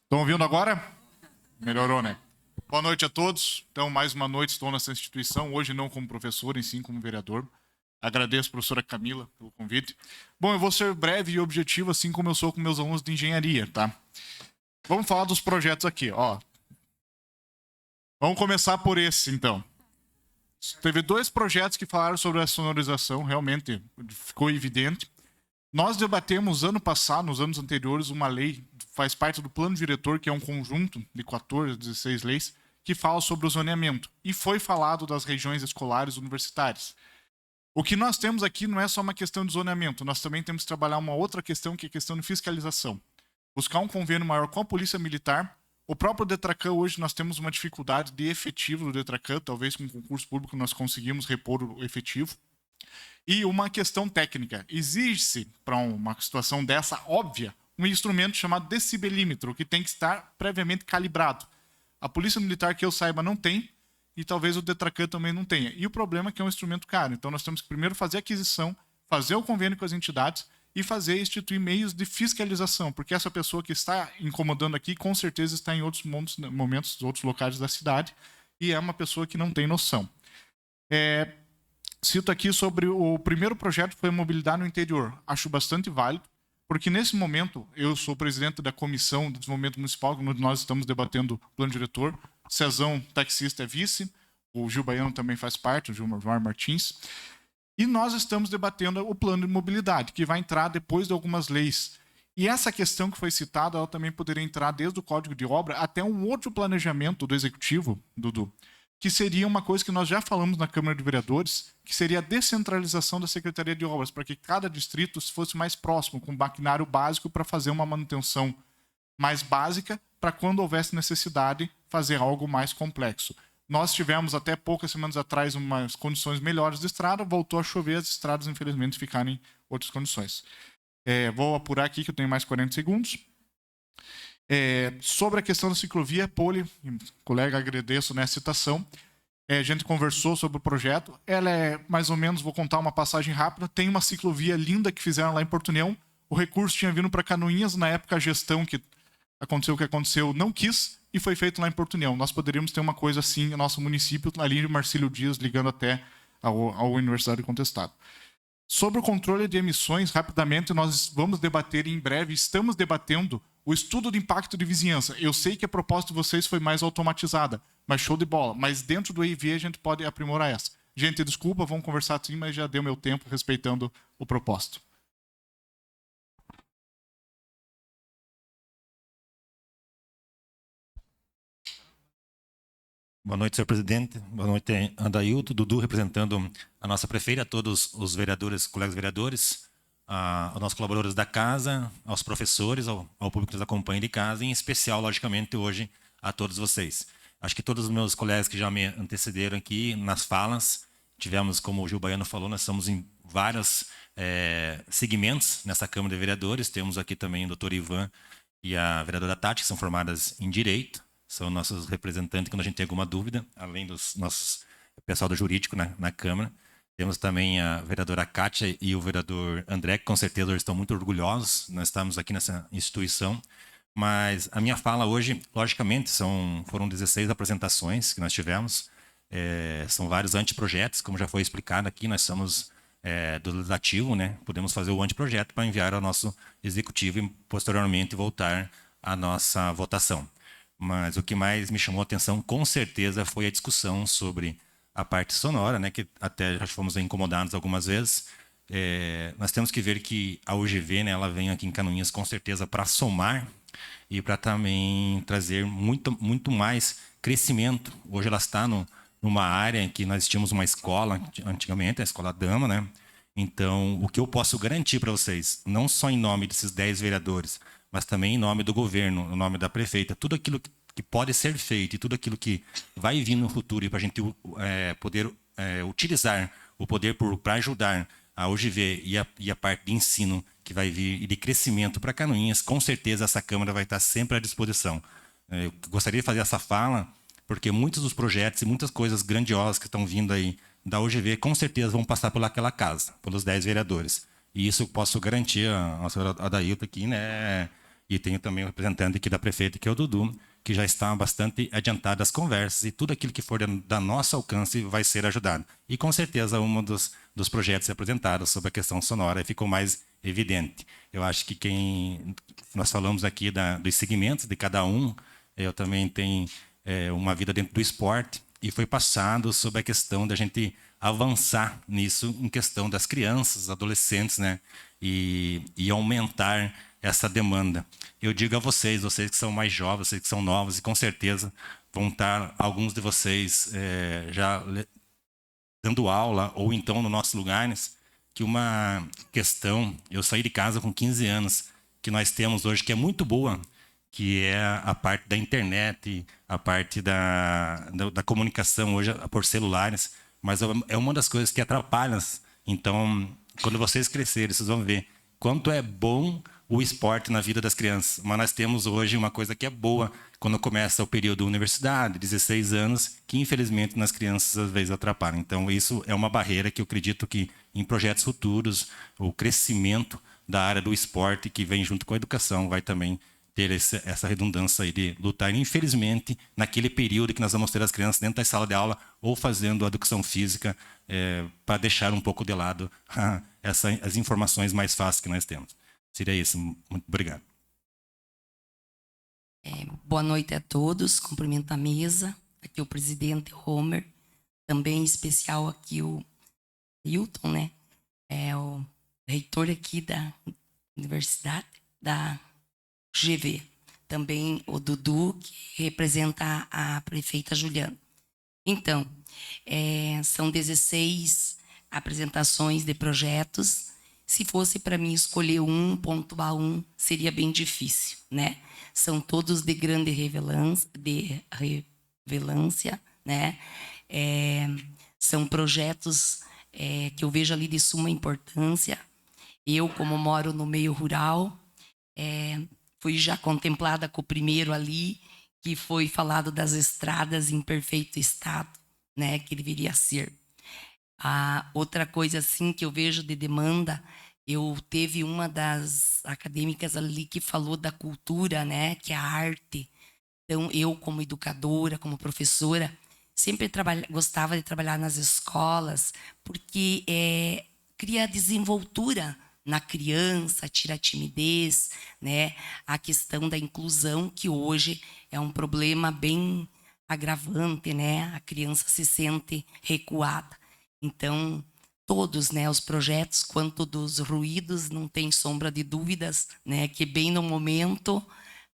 Estão ouvindo agora? Melhorou, né? Boa noite a todos. Então, mais uma noite estou nessa instituição, hoje não como professor, e sim como vereador. Agradeço a professora Camila pelo convite. Bom, eu vou ser breve e objetivo, assim como eu sou com meus alunos de engenharia, tá? Vamos falar dos projetos aqui, ó. Vamos começar por esse, então. Teve 2 projetos que falaram sobre a sonorização, realmente ficou evidente. Nós debatemos ano passado, nos anos anteriores, uma lei, faz parte do plano diretor, que é um conjunto de 14, 16 leis, que fala sobre o zoneamento. E foi falado das regiões escolares universitárias. O que nós temos aqui não é só uma questão de zoneamento, nós também temos que trabalhar uma outra questão, que é a questão de fiscalização. Buscar um convênio maior com a Polícia Militar. O próprio Detrancan, hoje nós temos uma dificuldade de efetivo do Detrancan, talvez com concurso público nós conseguimos repor o efetivo. E uma questão técnica. Exige-se, para uma situação dessa óbvia, um instrumento chamado decibelímetro, que tem que estar previamente calibrado. A Polícia Militar, que eu saiba, não tem, e talvez o Detracan também não tenha. E o problema é que é um instrumento caro. Então, nós temos que primeiro fazer a aquisição, fazer o convênio com as entidades e instituir meios de fiscalização, porque essa pessoa que está incomodando aqui, com certeza está em outros momentos, outros locais da cidade, e é uma pessoa que não tem noção. Cito aqui sobre o primeiro projeto, que foi a mobilidade no interior. Acho bastante válido, porque nesse momento, eu sou presidente da Comissão de Desenvolvimento Municipal, onde nós estamos debatendo o plano diretor. Cezão, taxista, é vice. O Gil Baiano também faz parte, o Gilmar Martins. E nós estamos debatendo o plano de mobilidade, que vai entrar depois de algumas leis. E essa questão que foi citada, ela também poderia entrar desde o Código de Obra até um outro planejamento do Executivo, Dudu, que seria uma coisa que nós já falamos na Câmara de Vereadores, que seria a descentralização da Secretaria de Obras, para que cada distrito fosse mais próximo, com maquinário básico para fazer uma manutenção mais básica, para quando houvesse necessidade, fazer algo mais complexo. Nós tivemos até poucas semanas atrás umas condições melhores de estrada, voltou a chover, as estradas infelizmente ficaram em outras condições. Vou apurar aqui que eu tenho mais 40 segundos. Sobre a questão da ciclovia, Poli, colega, agradeço a citação. A gente conversou sobre o projeto. Ela é mais ou menos, vou contar uma passagem rápida, tem uma ciclovia linda que fizeram lá em Porto União. O recurso tinha vindo para Canoinhas, na época a gestão que aconteceu o que aconteceu não quis, e foi feito lá em Porto União. Nós poderíamos ter uma coisa assim no nosso município, ali de Marcílio Dias, ligando até ao Universidade Contestado. Sobre o controle de emissões, rapidamente, nós vamos debater em breve, estamos debatendo o estudo de impacto de vizinhança. Eu sei que a proposta de vocês foi mais automatizada, mas show de bola. Mas dentro do EIV a gente pode aprimorar essa. Gente, desculpa, vamos conversar sim, mas já deu meu tempo respeitando o proposto. Boa noite, senhor presidente. Boa noite, Adailton, Dudu, representando a nossa prefeita, a todos os vereadores, colegas vereadores, aos nossos colaboradores da casa, aos professores, ao público que nos acompanha de casa, e em especial, logicamente, hoje, a todos vocês. Acho que todos os meus colegas que já me antecederam aqui nas falas, tivemos, como o Gil Baiano falou, nós estamos em vários segmentos nessa Câmara de Vereadores. Temos aqui também o doutor Ivan e a vereadora Tati, que são formadas em Direito. São nossos representantes quando a gente tem alguma dúvida, além dos nossos pessoal do jurídico na Câmara. Temos também a vereadora Kátia e o vereador André, que com certeza hoje estão muito orgulhosos. Nós estamos aqui nessa instituição. Mas a minha fala hoje, logicamente, foram 16 apresentações que nós tivemos. São vários anteprojetos, como já foi explicado aqui. Nós somos do Legislativo, né? Podemos fazer o anteprojeto para enviar ao nosso Executivo e posteriormente voltar à nossa votação. Mas o que mais me chamou a atenção, com certeza, foi a discussão sobre a parte sonora, né, que até já fomos incomodados algumas vezes. Nós temos que ver que a UGV, né, ela vem aqui em Canoinhas, com certeza, para somar e para também trazer muito mais crescimento. Hoje ela está numa área em que nós tínhamos uma escola, antigamente, a Escola Dama, né? Então, o que eu posso garantir para vocês, não só em nome desses 10 vereadores, mas também em nome do governo, em nome da prefeita, tudo aquilo que pode ser feito e tudo aquilo que vai vir no futuro e para a gente poder utilizar o poder para ajudar a UGV e a parte de ensino que vai vir e de crescimento para Canoinhas, com certeza essa Câmara vai estar sempre à disposição. Eu gostaria de fazer essa fala, porque muitos dos projetos e muitas coisas grandiosas que estão vindo aí da UGV, com certeza vão passar pelaquela casa, pelos 10 vereadores. E isso eu posso garantir a senhora Adailton aqui, né? E tenho também o representante aqui da prefeita, que é o Dudu, que já está bastante adiantado das conversas e tudo aquilo que for da nosso alcance vai ser ajudado. E com certeza um dos projetos apresentados sobre a questão sonora ficou mais evidente. Eu acho que nós falamos aqui dos segmentos de cada um, eu também tenho uma vida dentro do esporte e foi passado sobre a questão da gente avançar nisso em questão das crianças, adolescentes, né? E aumentar essa demanda. Eu digo a vocês que são mais jovens, vocês que são novos, e com certeza vão estar alguns de vocês já dando aula, ou então nos nossos lugares, que uma questão, eu saí de casa com 15 anos, que nós temos hoje, que é muito boa, que é a parte da internet, a parte da comunicação hoje por celulares, mas é uma das coisas que atrapalha. Então, quando vocês crescerem, vocês vão ver quanto é bom o esporte na vida das crianças. Mas nós temos hoje uma coisa que é boa quando começa o período universidade, 16 anos, que infelizmente nas crianças às vezes atrapalha. Então isso é uma barreira que eu acredito que em projetos futuros o crescimento da área do esporte que vem junto com a educação vai também ter essa redundância aí de lutar. E, infelizmente, naquele período que nós vamos ter as crianças dentro da sala de aula ou fazendo a educação física para deixar um pouco de lado as informações mais fáceis que nós temos. Seria isso. Muito obrigado. Boa noite a todos. Cumprimento a mesa. Aqui o presidente Homer. Também em especial aqui o Hilton, né? É o reitor aqui da Universidade da GV. Também o Dudu, que representa a prefeita Juliana. Então, são 16 apresentações de projetos. Se fosse para mim escolher um, pontuar um, seria bem difícil, né? São todos de grande relevância, né? São projetos que eu vejo ali de suma importância. Eu, como moro no meio rural, fui já contemplada com o primeiro ali, que foi falado das estradas em perfeito estado, né, que deveria ser. Outra coisa assim que eu vejo de demanda, eu teve uma das acadêmicas ali que falou da cultura, né, que é a arte. Então, eu como educadora, como professora, sempre gostava de trabalhar nas escolas, porque cria desenvoltura na criança, tira a timidez, né? A questão da inclusão, que hoje é um problema bem agravante, né? A criança se sente recuada. Então, todos, né, os projetos, quanto dos ruídos, não tem sombra de dúvidas, né? Que bem no momento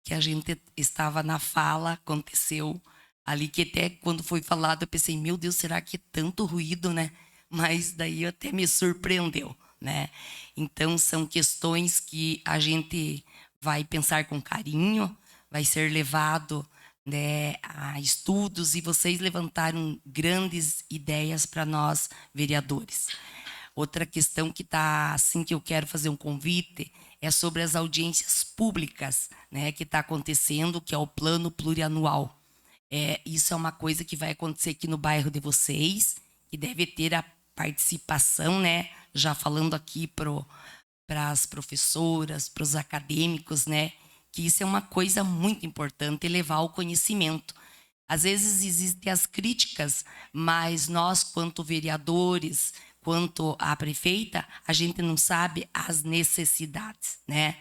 que a gente estava na fala, aconteceu ali, que até quando foi falado, eu pensei, meu Deus, será que é tanto ruído, né? Mas daí até me surpreendeu, né? Então, são questões que a gente vai pensar com carinho, vai ser levado, né, a estudos, e vocês levantaram grandes ideias para nós, vereadores. Outra questão que está assim, que eu quero fazer um convite, é sobre as audiências públicas, né, que está acontecendo, que é o plano plurianual. Isso é uma coisa que vai acontecer aqui no bairro de vocês, que deve ter a participação, né, já falando aqui para as professoras, para os acadêmicos, né, que isso é uma coisa muito importante, levar o conhecimento. Às vezes existem as críticas, mas nós, quanto vereadores, quanto a prefeita, a gente não sabe as necessidades, né?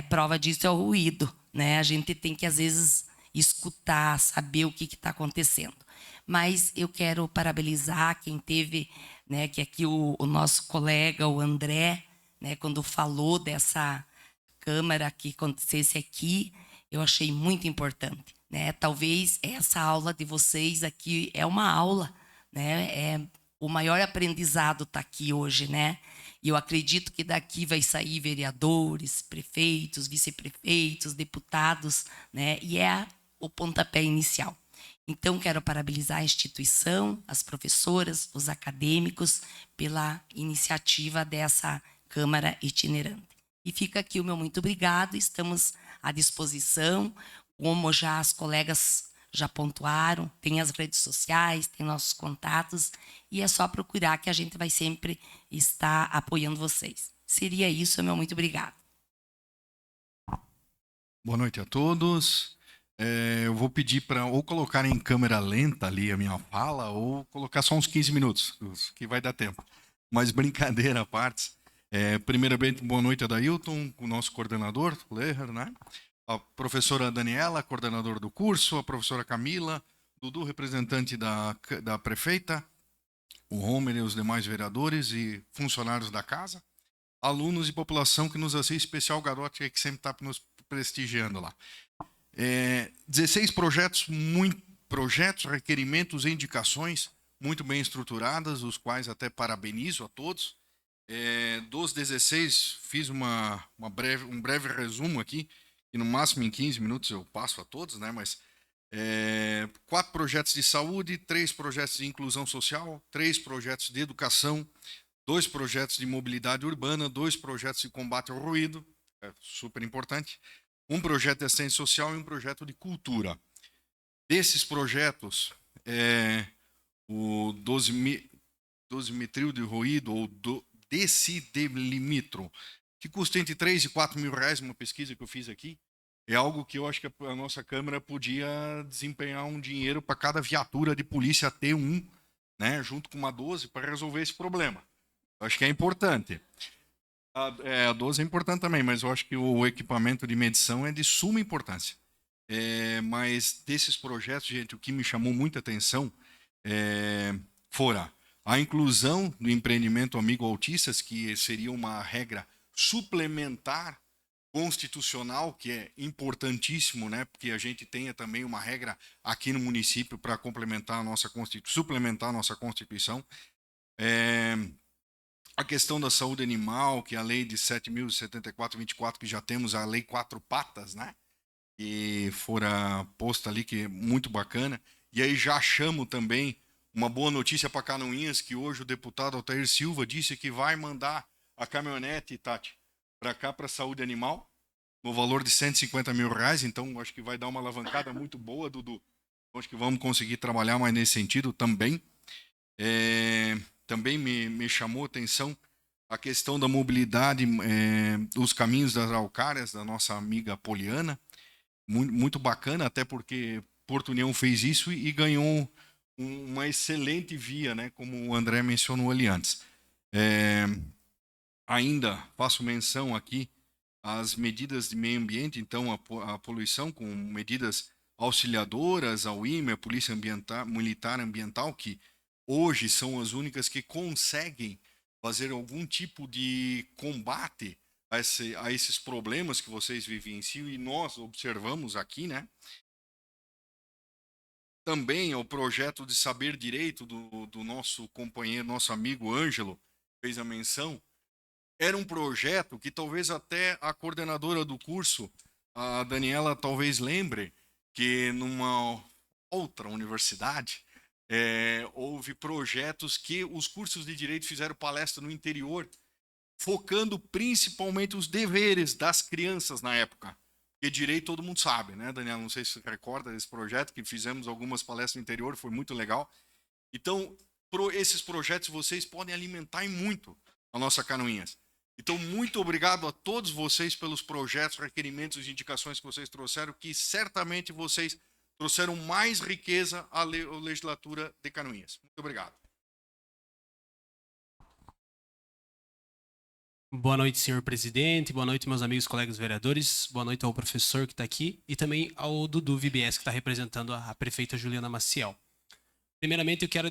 Prova disso é o ruído, né? A gente tem que, às vezes, escutar, saber o que está acontecendo. Mas eu quero parabenizar quem teve, né, que aqui o nosso colega, o André, né, quando falou dessa Câmara que acontecesse aqui, eu achei muito importante, né? Talvez essa aula de vocês aqui é uma aula, né? O maior aprendizado está aqui hoje, né? E eu acredito que daqui vai sair vereadores, prefeitos, vice-prefeitos, deputados, né? E é o pontapé inicial. Então, quero parabenizar a instituição, as professoras, os acadêmicos, pela iniciativa dessa Câmara itinerante. E fica aqui o meu muito obrigado, estamos à disposição, como já as colegas já pontuaram, tem as redes sociais, tem nossos contatos, e é só procurar que a gente vai sempre estar apoiando vocês. Seria isso, meu muito obrigado. Boa noite a todos. Eu vou pedir para ou colocar em câmera lenta ali a minha fala, ou colocar só uns 15 minutos, que vai dar tempo. Mas brincadeira à parte. Primeiramente, boa noite a Dailton, o nosso coordenador, o Leher, né? A professora Daniela, coordenadora do curso, a professora Camila, Dudu, representante da prefeita, o Homer e os demais vereadores e funcionários da casa, alunos e população que nos assiste, especial Garote, que sempre está nos prestigiando lá. 16 projetos, requerimentos e indicações muito bem estruturadas, os quais até parabenizo a todos. Dos 16, fiz um breve resumo aqui, e no máximo em 15 minutos eu passo a todos, né? Mas 4 projetos de saúde, 3 projetos de inclusão social, 3 projetos de educação, 2 projetos de mobilidade urbana, 2 projetos de combate ao ruído, é super importante. Um projeto de assistência social e um projeto de cultura. Desses projetos, o dosimetrio de ruído ou decidelímetro, que custa entre 3 e 4 mil reais, uma pesquisa que eu fiz aqui, é algo que eu acho que a nossa Câmara podia desempenhar um dinheiro para cada viatura de polícia ter um, né, junto com uma 12, para resolver esse problema. Eu acho que é importante. A 12 é importante também, mas eu acho que o equipamento de medição é de suma importância. Mas desses projetos, gente, o que me chamou muita atenção fora a inclusão do empreendimento Amigo Autistas, que seria uma regra suplementar constitucional, que é importantíssimo, né? Porque a gente tenha também uma regra aqui no município para complementar a nossa suplementar a nossa Constituição. A questão da saúde animal, que é a lei de 7.074/24, que já temos a lei 4 patas, né? Que fora posta ali, que é muito bacana. E aí já chamo também uma boa notícia para Canoinhas, que hoje o deputado Altair Silva disse que vai mandar a caminhonete, Tati, para cá, para a saúde animal, no valor de 150 mil reais. Então, acho que vai dar uma alavancada muito boa, Dudu. Acho que vamos conseguir trabalhar mais nesse sentido também. Também me chamou a atenção a questão da mobilidade, os caminhos das Araucárias, da nossa amiga Poliana. Muito bacana, até porque Porto União fez isso e ganhou uma excelente via, né, como o André mencionou ali antes. Ainda faço menção aqui às medidas de meio ambiente, então a poluição com medidas auxiliadoras ao IME, a Polícia Militar Ambiental, que hoje são as únicas que conseguem fazer algum tipo de combate a esses problemas que vocês vivenciam e nós observamos aqui, né? Também o projeto de Saber Direito do nosso companheiro, nosso amigo Ângelo, fez a menção. Era um projeto que talvez até a coordenadora do curso, a Daniela, talvez lembre que numa outra universidade houve projetos que os cursos de direito fizeram palestra no interior, focando principalmente os deveres das crianças na época. Porque direito todo mundo sabe, né, Daniela? Não sei se você recorda desse projeto, que fizemos algumas palestras no interior, foi muito legal. Então, esses projetos vocês podem alimentar muito a nossa Canoinhas. Então, muito obrigado a todos vocês pelos projetos, requerimentos e indicações que vocês trouxeram, que certamente vocês trouxeram mais riqueza à legislatura de Canoinhas. Muito obrigado. Boa noite, senhor presidente. Boa noite, meus amigos, colegas vereadores. Boa noite ao professor que está aqui e também ao Dudu VBS, que está representando a prefeita Juliana Maciel. Primeiramente, eu quero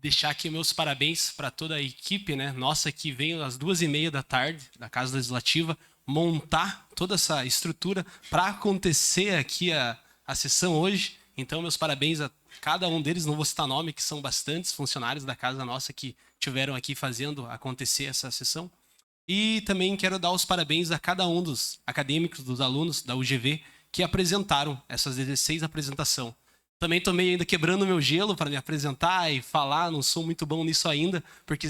deixar aqui meus parabéns para toda a equipe, né, nossa, que veio às 2h30 da tarde da Casa Legislativa montar toda essa estrutura para acontecer aqui a sessão hoje. Então, meus parabéns a cada um deles, não vou citar nome, que são bastantes funcionários da casa nossa que tiveram aqui fazendo acontecer essa sessão. E também quero dar os parabéns a cada um dos acadêmicos, dos alunos da UGV que apresentaram essas 16 apresentações. Também estou meio ainda quebrando meu gelo para me apresentar e falar, não sou muito bom nisso ainda, porque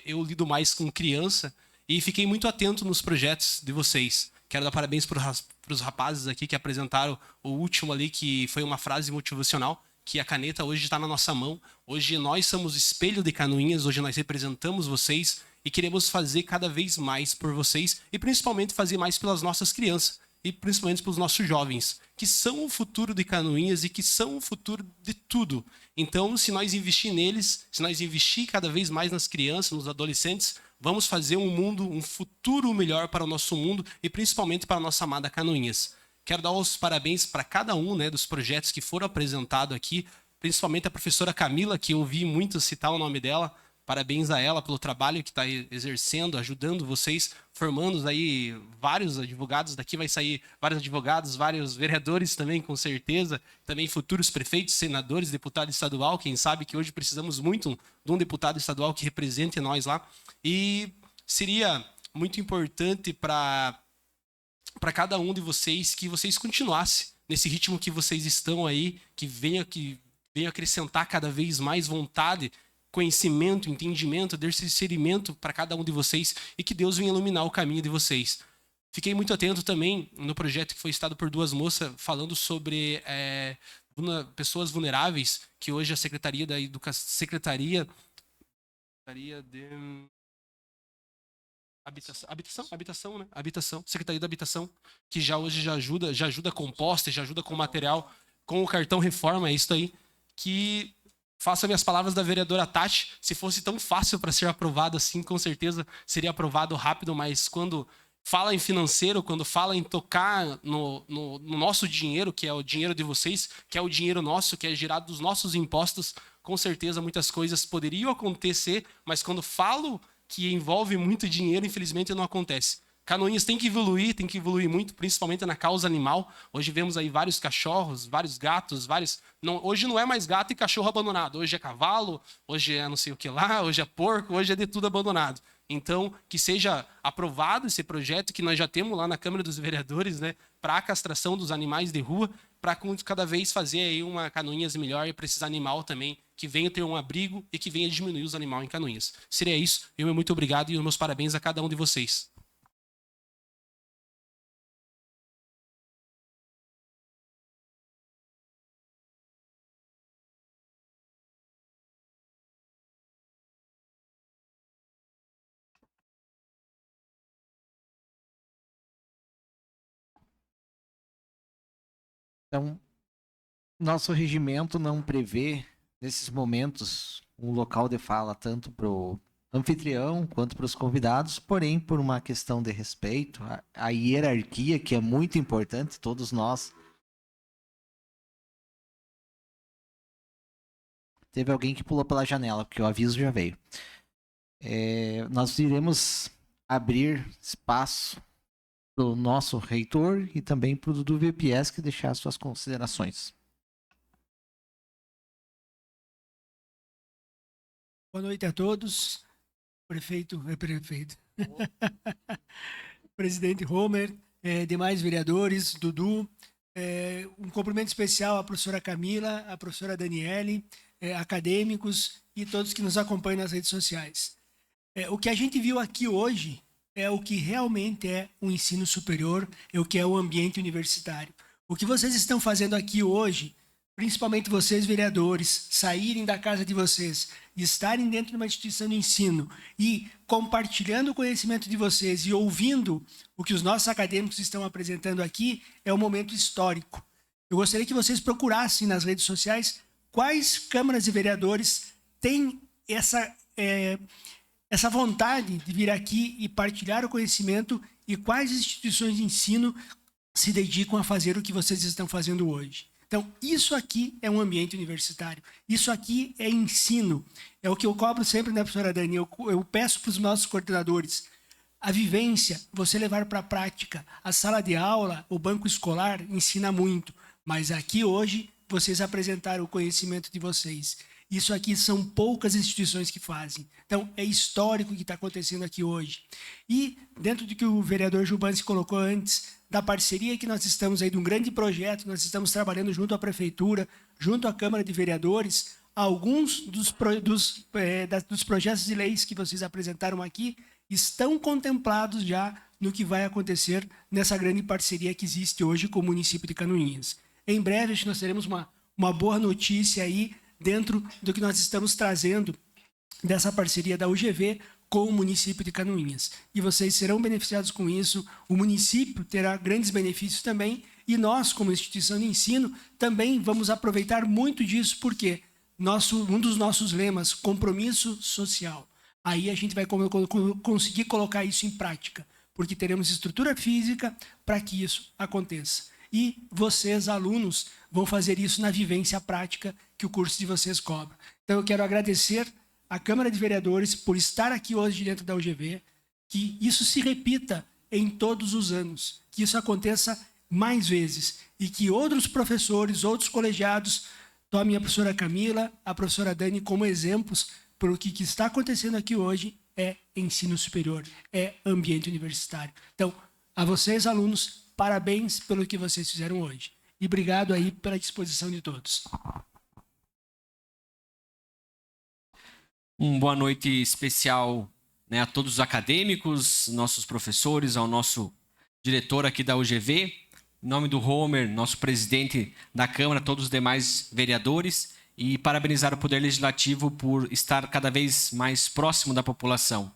eu lido mais com criança e fiquei muito atento nos projetos de vocês. Quero dar parabéns para os rapazes aqui que apresentaram o último ali, que foi uma frase motivacional, que a caneta hoje está na nossa mão. Hoje nós somos espelho de Canoinhas, hoje nós representamos vocês e queremos fazer cada vez mais por vocês e principalmente fazer mais pelas nossas crianças e principalmente pelos nossos jovens, que são o futuro de Canoinhas e que são o futuro de tudo. Então, se nós investir neles, se nós investir cada vez mais nas crianças, nos adolescentes, vamos fazer um mundo, um futuro melhor para o nosso mundo e principalmente para a nossa amada Canoinhas. Quero dar os parabéns para cada um, né, dos projetos que foram apresentados aqui, principalmente a professora Camila, que eu ouvi muito citar o nome dela. Parabéns a ela pelo trabalho que está exercendo, ajudando vocês, formando aí vários advogados. Daqui vai sair vários advogados, vários vereadores também, com certeza. Também futuros prefeitos, senadores, deputado estadual. Quem sabe que hoje precisamos muito de um deputado estadual que represente nós lá. E seria muito importante para cada um de vocês que vocês continuassem nesse ritmo que vocês estão aí, que venha acrescentar cada vez mais vontade, conhecimento, entendimento, discernimento para cada um de vocês e que Deus venha iluminar o caminho de vocês. Fiquei muito atento também no projeto que foi citado por duas moças, falando sobre pessoas vulneráveis, que hoje a Secretaria da Educação... Secretaria de... Habitação, né? Habitação, Secretaria da Habitação, que hoje já ajuda com poste, já ajuda com material, com o cartão reforma, é isso aí, que faço minhas palavras da vereadora Tati, se fosse tão fácil para ser aprovado assim, com certeza seria aprovado rápido, mas quando fala em financeiro, quando fala em tocar no nosso dinheiro, que é o dinheiro de vocês, que é o dinheiro nosso, que é gerado dos nossos impostos, com certeza muitas coisas poderiam acontecer, mas quando falo que envolve muito dinheiro, infelizmente não acontece. Canoinhas tem que evoluir muito, principalmente na causa animal. Hoje vemos aí vários cachorros, vários gatos, hoje não é mais gato e cachorro abandonado. Hoje é cavalo, hoje é não sei o que lá, hoje é porco, hoje é de tudo abandonado. Então, que seja aprovado esse projeto que nós já temos lá na Câmara dos Vereadores, né, para a castração dos animais de rua, para cada vez fazer aí uma Canoinhas melhor para esses animais também, que venham ter um abrigo e que venha diminuir os animais em Canoinhas. Seria isso. Eu muito obrigado e os meus parabéns a cada um de vocês. Então, nosso regimento não prevê, nesses momentos, um local de fala tanto para o anfitrião quanto para os convidados, porém, por uma questão de respeito, a hierarquia, que é muito importante, todos nós. Teve alguém que pulou pela janela, porque o aviso já veio. Nós iremos abrir espaço para o nosso reitor e também para o Dudu VPS que deixar suas considerações. Boa noite a todos. Prefeito. Presidente Homer, demais vereadores, Dudu. Um cumprimento especial à professora Camila, à professora Daniele, acadêmicos e todos que nos acompanham nas redes sociais. O que a gente viu aqui hoje é o que realmente é o ensino superior, é o que é o ambiente universitário. O que vocês estão fazendo aqui hoje, principalmente vocês vereadores, saírem da casa de vocês, estarem dentro de uma instituição de ensino e compartilhando o conhecimento de vocês e ouvindo o que os nossos acadêmicos estão apresentando aqui, é um momento histórico. Eu gostaria que vocês procurassem nas redes sociais quais câmaras de vereadores têm essa vontade de vir aqui e partilhar o conhecimento e quais instituições de ensino se dedicam a fazer o que vocês estão fazendo hoje. Então, isso aqui é um ambiente universitário. Isso aqui é ensino. É o que eu cobro sempre, né, professora Dani? Eu peço para os nossos coordenadores a vivência, você levar para a prática. A sala de aula, o banco escolar ensina muito, mas aqui hoje vocês apresentaram o conhecimento de vocês. Isso aqui são poucas instituições que fazem. Então, é histórico o que está acontecendo aqui hoje. E, dentro do que o vereador Gilban se colocou antes, da parceria que nós estamos aí, de um grande projeto, nós estamos trabalhando junto à Prefeitura, junto à Câmara de Vereadores, alguns dos projetos de leis que vocês apresentaram aqui estão contemplados já no que vai acontecer nessa grande parceria que existe hoje com o município de Canoinhas. Em breve, nós teremos uma boa notícia aí, dentro do que nós estamos trazendo dessa parceria da UGV com o município de Canoinhas. E vocês serão beneficiados com isso, o município terá grandes benefícios também, e nós, como instituição de ensino, também vamos aproveitar muito disso, porque um dos nossos lemas, compromisso social, aí a gente vai conseguir colocar isso em prática, porque teremos estrutura física para que isso aconteça. E vocês, alunos, vão fazer isso na vivência prática que o curso de vocês cobra. Então, eu quero agradecer à Câmara de Vereadores por estar aqui hoje dentro da UGV, que isso se repita em todos os anos, que isso aconteça mais vezes e que outros professores, outros colegiados, tomem a professora Camila, a professora Dani como exemplos, porque o que está acontecendo aqui hoje é ensino superior, é ambiente universitário. Então, a vocês, alunos, parabéns pelo que vocês fizeram hoje. E obrigado aí pela disposição de todos. Boa noite especial, né, a todos os acadêmicos, nossos professores, ao nosso diretor aqui da UGV, em nome do Homer, nosso presidente da Câmara, todos os demais vereadores, e parabenizar o Poder Legislativo por estar cada vez mais próximo da população,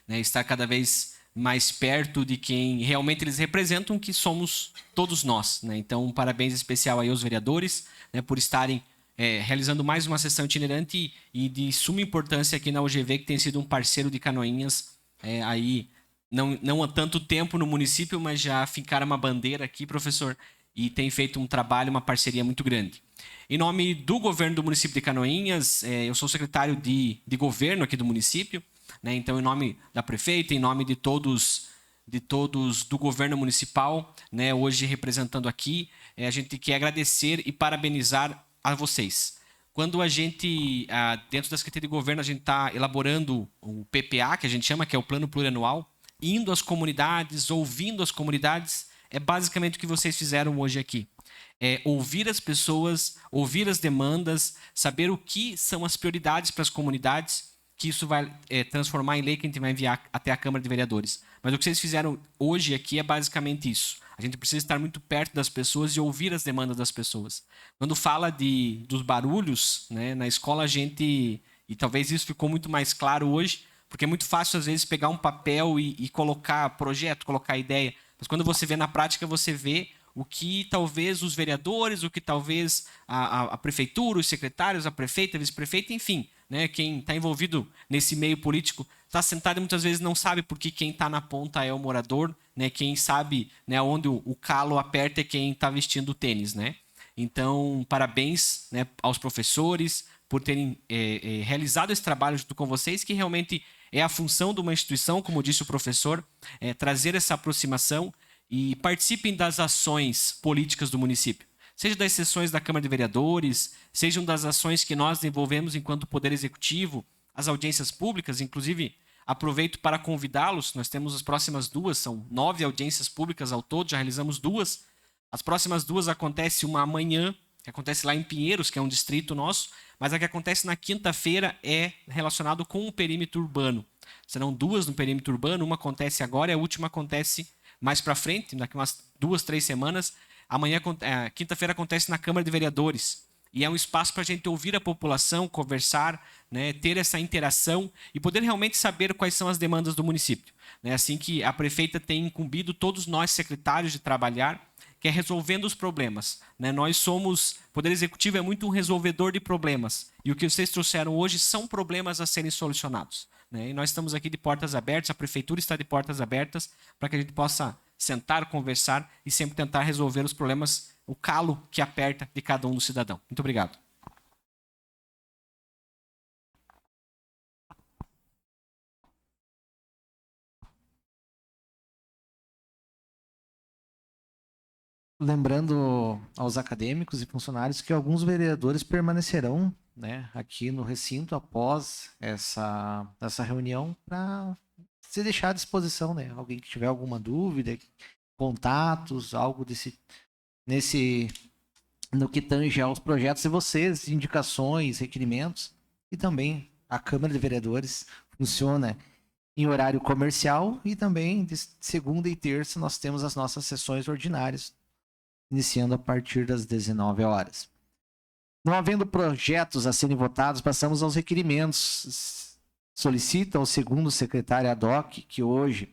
né? Estar cada vez mais perto de quem realmente eles representam, que somos todos nós, né? Então, um parabéns especial aí aos vereadores, né, por estarem realizando mais uma sessão itinerante e de suma importância aqui na UGV, que tem sido um parceiro de Canoinhas aí não há tanto tempo no município, mas já fincaram uma bandeira aqui, professor, e tem feito um trabalho, uma parceria muito grande. Em nome do governo do município de Canoinhas, eu sou secretário de governo aqui do município, né? Então, em nome da prefeita, em nome de todos do governo municipal, né, hoje representando aqui, a gente quer agradecer e parabenizar a vocês. Quando a gente, dentro da Secretaria de Governo, a gente está elaborando o PPA, que a gente chama, que é o Plano Plurianual, indo às comunidades, ouvindo as comunidades, é basicamente o que vocês fizeram hoje aqui. Ouvir as pessoas, ouvir as demandas, saber o que são as prioridades para as comunidades, que isso vai transformar em lei que a gente vai enviar até a Câmara de Vereadores. Mas o que vocês fizeram hoje aqui é basicamente isso. A gente precisa estar muito perto das pessoas e ouvir as demandas das pessoas. Quando fala dos barulhos, né, na escola a gente... E talvez isso ficou muito mais claro hoje, porque é muito fácil, às vezes, pegar um papel e colocar projeto, colocar ideia. Mas quando você vê na prática, você vê o que talvez os vereadores, o que talvez a prefeitura, os secretários, a prefeita, a vice-prefeita, enfim, né, quem está envolvido nesse meio político está sentado e muitas vezes não sabe porque quem está na ponta é o morador, né, quem sabe, né, onde o calo aperta é quem está vestindo o tênis, né? Então, parabéns, né, aos professores por terem realizado esse trabalho junto com vocês, que realmente é a função de uma instituição, como disse o professor, trazer essa aproximação e participem das ações políticas do município. Seja das sessões da Câmara de Vereadores, sejam das ações que nós desenvolvemos enquanto Poder Executivo, as audiências públicas, inclusive aproveito para convidá-los, nós temos as próximas 2, são 9 audiências públicas ao todo, já realizamos 2. As próximas 2 acontece uma amanhã, que acontece lá em Pinheiros, que é um distrito nosso, mas a que acontece na quinta-feira é relacionado com o perímetro urbano. Serão 2 no perímetro urbano, uma acontece agora e a última acontece mais para frente, daqui umas 2, 3 semanas. Amanhã, quinta-feira, acontece na Câmara de Vereadores. E é um espaço para a gente ouvir a população, conversar, né, ter essa interação e poder realmente saber quais são as demandas do município. Né? Assim que a prefeita tem incumbido todos nós, secretários, de trabalhar, que é resolvendo os problemas. Né? Nós somos, Poder Executivo é muito um resolvedor de problemas. E o que vocês trouxeram hoje são problemas a serem solucionados. Né? E nós estamos aqui de portas abertas, a prefeitura está de portas abertas para que a gente possa sentar, conversar e sempre tentar resolver os problemas, o calo que aperta de cada um do cidadão. Muito obrigado. Lembrando aos acadêmicos e funcionários que alguns vereadores permanecerão, né, aqui no recinto após essa reunião para se deixar à disposição, né? Alguém que tiver alguma dúvida, contatos, algo no que tange aos projetos de vocês, indicações, requerimentos, e também a Câmara de Vereadores funciona em horário comercial e também de segunda e terça nós temos as nossas sessões ordinárias, iniciando a partir das 19 horas. Não havendo projetos a serem votados, passamos aos requerimentos. Solicita ao segundo secretário ad hoc, que hoje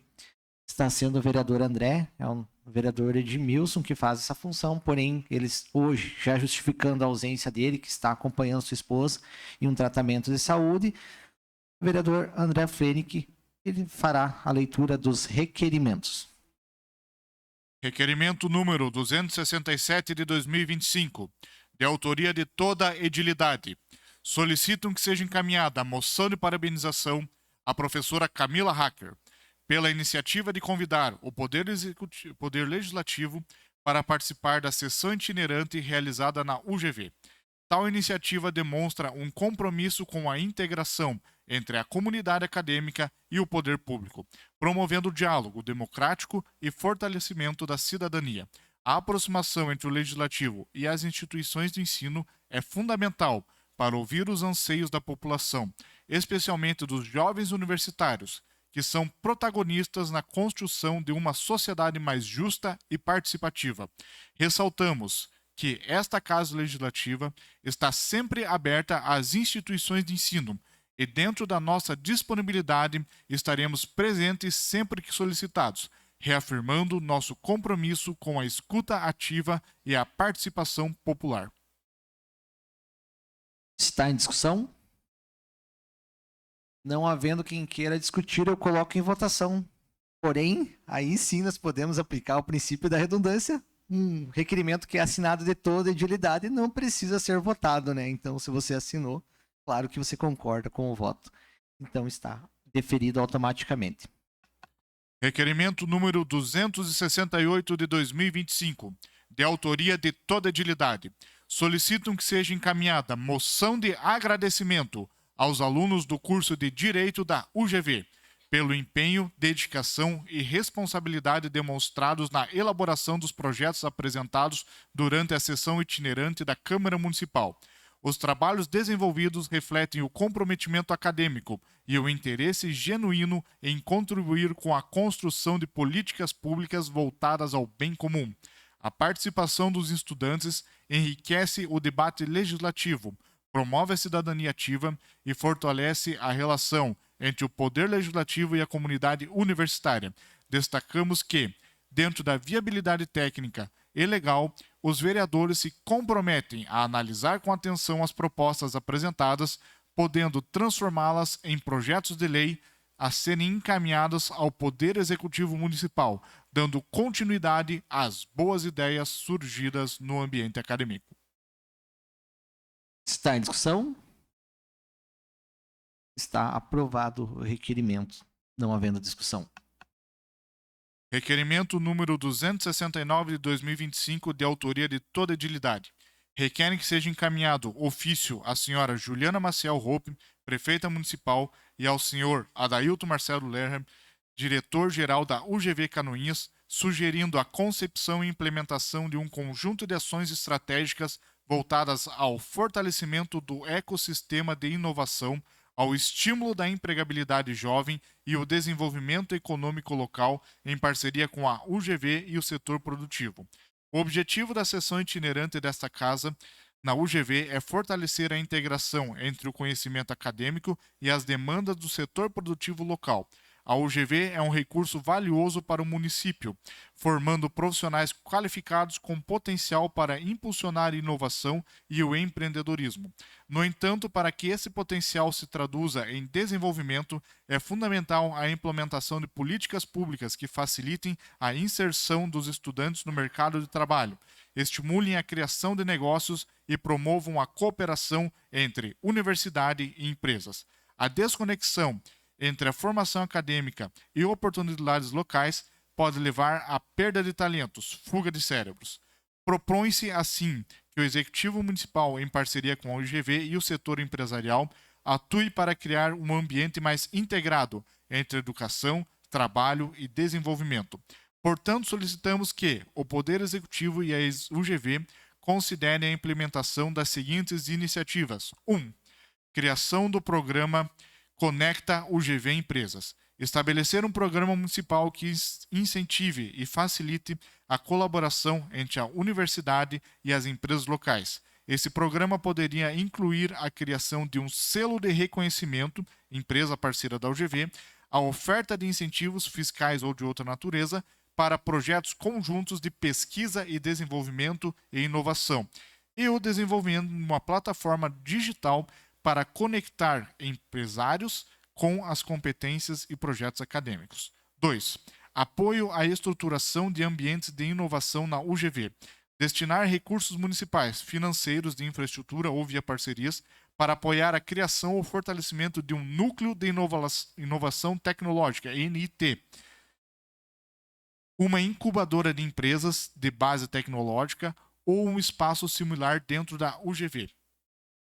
está sendo o vereador André, é um vereador Edmilson que faz essa função, porém, eles hoje, já justificando a ausência dele, que está acompanhando sua esposa em um tratamento de saúde, o vereador André Flenick, ele fará a leitura dos requerimentos. Requerimento número 267 de 2025, de autoria de toda a edilidade. Solicitam que seja encaminhada a moção de parabenização à professora Camila Hacker, pela iniciativa de convidar o Poder Legislativo para participar da sessão itinerante realizada na UGV. Tal iniciativa demonstra um compromisso com a integração entre a comunidade acadêmica e o poder público, promovendo o diálogo democrático e fortalecimento da cidadania. A aproximação entre o Legislativo e as instituições de ensino é fundamental para ouvir os anseios da população, especialmente dos jovens universitários, que são protagonistas na construção de uma sociedade mais justa e participativa. Ressaltamos que esta Casa Legislativa está sempre aberta às instituições de ensino e, dentro da nossa disponibilidade, estaremos presentes sempre que solicitados, reafirmando nosso compromisso com a escuta ativa e a participação popular. Está em discussão? Não havendo quem queira discutir, eu coloco em votação. Porém, aí sim nós podemos aplicar o princípio da redundância. Um requerimento que é assinado de toda edilidade não precisa ser votado, né? Então, se você assinou, claro que você concorda com o voto. Então, está deferido automaticamente. Requerimento número 268 de 2025, de autoria de toda edilidade. Solicitam que seja encaminhada moção de agradecimento aos alunos do curso de Direito da UGV, pelo empenho, dedicação e responsabilidade demonstrados na elaboração dos projetos apresentados durante a sessão itinerante da Câmara Municipal. Os trabalhos desenvolvidos refletem o comprometimento acadêmico e o interesse genuíno em contribuir com a construção de políticas públicas voltadas ao bem comum. A participação dos estudantes enriquece o debate legislativo, promove a cidadania ativa e fortalece a relação entre o poder legislativo e a comunidade universitária. Destacamos que, dentro da viabilidade técnica e legal, os vereadores se comprometem a analisar com atenção as propostas apresentadas, podendo transformá-las em projetos de lei a serem encaminhados ao Poder Executivo Municipal, dando continuidade às boas ideias surgidas no ambiente acadêmico. Está em discussão? Está aprovado o requerimento, não havendo discussão. Requerimento número 269 de 2025, de autoria de toda edilidade. Requerem que seja encaminhado ofício à senhora Juliana Maciel Hope, prefeita municipal, e ao senhor Adailton Marcelo Lerner, diretor-geral da UGV Canoinhas, sugerindo a concepção e implementação de um conjunto de ações estratégicas voltadas ao fortalecimento do ecossistema de inovação, ao estímulo da empregabilidade jovem e o desenvolvimento econômico local em parceria com a UGV e o setor produtivo. O objetivo da sessão itinerante desta casa na UGV é fortalecer a integração entre o conhecimento acadêmico e as demandas do setor produtivo local. A UGV é um recurso valioso para o município, formando profissionais qualificados com potencial para impulsionar a inovação e o empreendedorismo. No entanto, para que esse potencial se traduza em desenvolvimento, é fundamental a implementação de políticas públicas que facilitem a inserção dos estudantes no mercado de trabalho, estimulem a criação de negócios e promovam a cooperação entre universidade e empresas. A desconexão entre a formação acadêmica e oportunidades locais pode levar à perda de talentos, fuga de cérebros. Propõe-se, assim, que o Executivo Municipal, em parceria com a UGV e o setor empresarial, atue para criar um ambiente mais integrado entre educação, trabalho e desenvolvimento. Portanto, solicitamos que o Poder Executivo e a UGV considerem a implementação das seguintes iniciativas. 1. Criação do programa Conecta UGV Empresas. Estabelecer um programa municipal que incentive e facilite a colaboração entre a universidade e as empresas locais. Esse programa poderia incluir a criação de um selo de reconhecimento, empresa parceira da UGV, a oferta de incentivos fiscais ou de outra natureza para projetos conjuntos de pesquisa e desenvolvimento e inovação, e o desenvolvimento de uma plataforma digital para conectar empresários com as competências e projetos acadêmicos. 2. Apoio à estruturação de ambientes de inovação na UGV. Destinar recursos municipais, financeiros, de infraestrutura ou via parcerias para apoiar a criação ou fortalecimento de um núcleo de inovação tecnológica, NIT. Uma incubadora de empresas de base tecnológica ou um espaço similar dentro da UGV.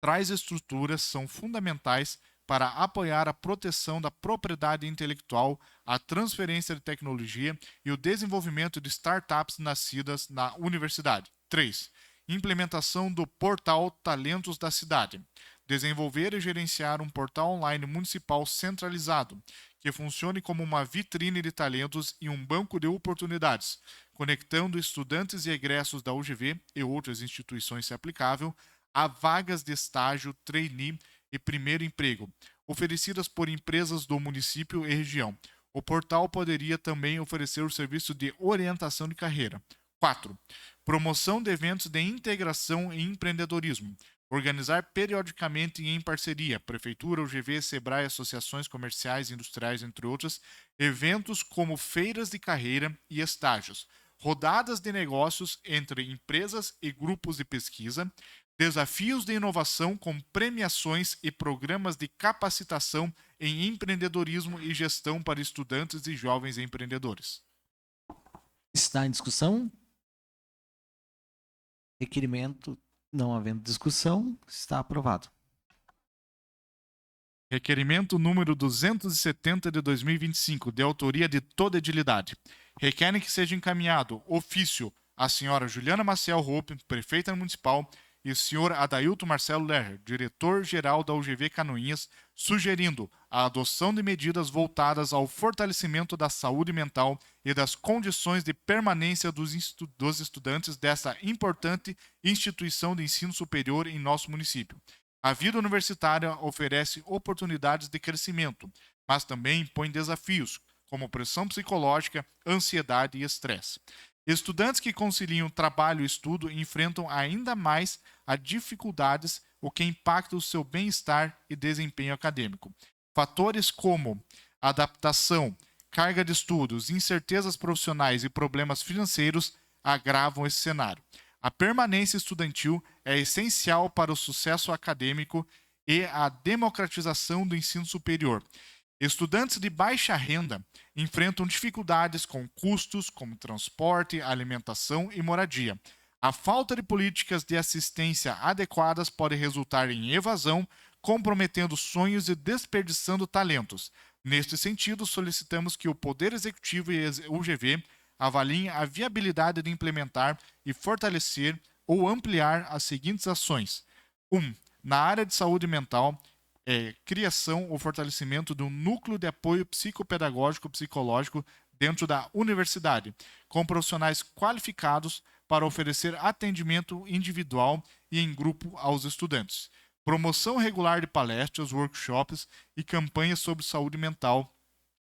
Tais estruturas são fundamentais para apoiar a proteção da propriedade intelectual, a transferência de tecnologia e o desenvolvimento de startups nascidas na universidade. 3. Implementação do portal Talentos da Cidade. desenvolver e gerenciar um portal online municipal centralizado, que funcione como uma vitrine de talentos e um banco de oportunidades, conectando estudantes e egressos da UGV e outras instituições, se aplicável, a vagas de estágio, trainee e primeiro emprego, oferecidas por empresas do município e região. O portal poderia também oferecer o serviço de orientação de carreira. 4. Promoção de eventos de integração e empreendedorismo. Organizar periodicamente e em parceria, Prefeitura, UGV, Sebrae, associações comerciais e industriais, entre outras, eventos como feiras de carreira e estágios, rodadas de negócios entre empresas e grupos de pesquisa, desafios de inovação com premiações e programas de capacitação em empreendedorismo e gestão para estudantes e jovens empreendedores. Está em discussão? Requerimento, não havendo discussão, está aprovado. Requerimento número 270 de 2025, de autoria de toda edilidade. Requerem que seja encaminhado ofício à senhora Juliana Maciel Hope, prefeita municipal, e o senhor Adailton Marcelo Lerrer, diretor-geral da UGV Canoinhas, sugerindo a adoção de medidas voltadas ao fortalecimento da saúde mental e das condições de permanência dos estudantes dessa importante instituição de ensino superior em nosso município. A vida universitária oferece oportunidades de crescimento, mas também impõe desafios, como pressão psicológica, ansiedade e estresse. Estudantes que conciliam trabalho e estudo enfrentam ainda mais as dificuldades, o que impacta o seu bem-estar e desempenho acadêmico. Fatores como adaptação, carga de estudos, incertezas profissionais e problemas financeiros agravam esse cenário. A permanência estudantil é essencial para o sucesso acadêmico e a democratização do ensino superior. Estudantes de baixa renda enfrentam dificuldades com custos como transporte, alimentação e moradia. A falta de políticas de assistência adequadas pode resultar em evasão, comprometendo sonhos e desperdiçando talentos. Neste sentido, solicitamos que o Poder Executivo e a UGV avaliem a viabilidade de implementar e fortalecer ou ampliar as seguintes ações. 1. Na área de saúde mental, criação ou fortalecimento de um núcleo de apoio psicopedagógico psicológico dentro da universidade, com profissionais qualificados para oferecer atendimento individual e em grupo aos estudantes. Promoção regular de palestras, workshops e campanhas sobre saúde mental,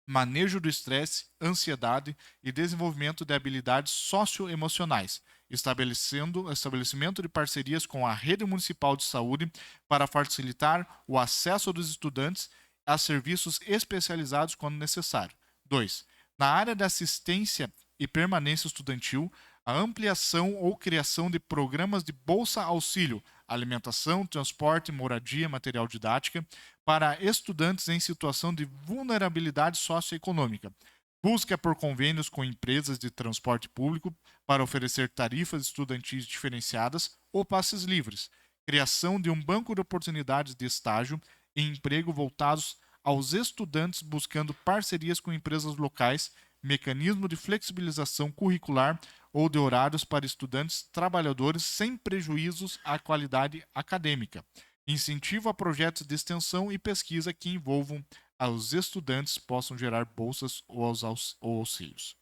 manejo do estresse, ansiedade e desenvolvimento de habilidades socioemocionais, estabelecimento de parcerias com a Rede Municipal de Saúde para facilitar o acesso dos estudantes a serviços especializados quando necessário. 2. Na área de assistência e permanência estudantil, a ampliação ou criação de programas de bolsa-auxílio, alimentação, transporte, moradia, material didática, para estudantes em situação de vulnerabilidade socioeconômica. Busca por convênios com empresas de transporte público para oferecer tarifas estudantis diferenciadas ou passes livres. Criação de um banco de oportunidades de estágio e emprego voltados aos estudantes buscando parcerias com empresas locais, mecanismo de flexibilização curricular ou de horários para estudantes trabalhadores sem prejuízos à qualidade acadêmica. Incentivo a projetos de extensão e pesquisa que envolvam os estudantes possam gerar bolsas ou auxílios.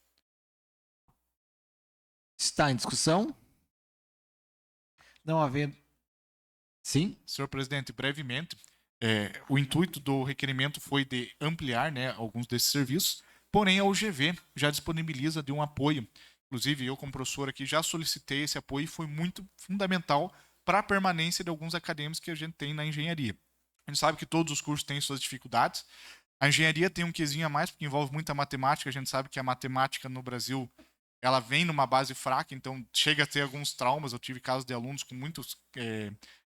Está em discussão? Não havendo. Sim? Senhor presidente, brevemente, o intuito do requerimento foi de ampliar, alguns desses serviços, porém a UGV já disponibiliza de um apoio. Inclusive, eu como professor aqui já solicitei esse apoio e foi muito fundamental para a permanência de alguns acadêmicos que a gente tem na engenharia. A gente sabe que todos os cursos têm suas dificuldades. A engenharia tem um quesinho a mais, porque envolve muita matemática. A gente sabe que a matemática no Brasil ela vem numa base fraca, então chega a ter alguns traumas. Eu tive casos de alunos com muitos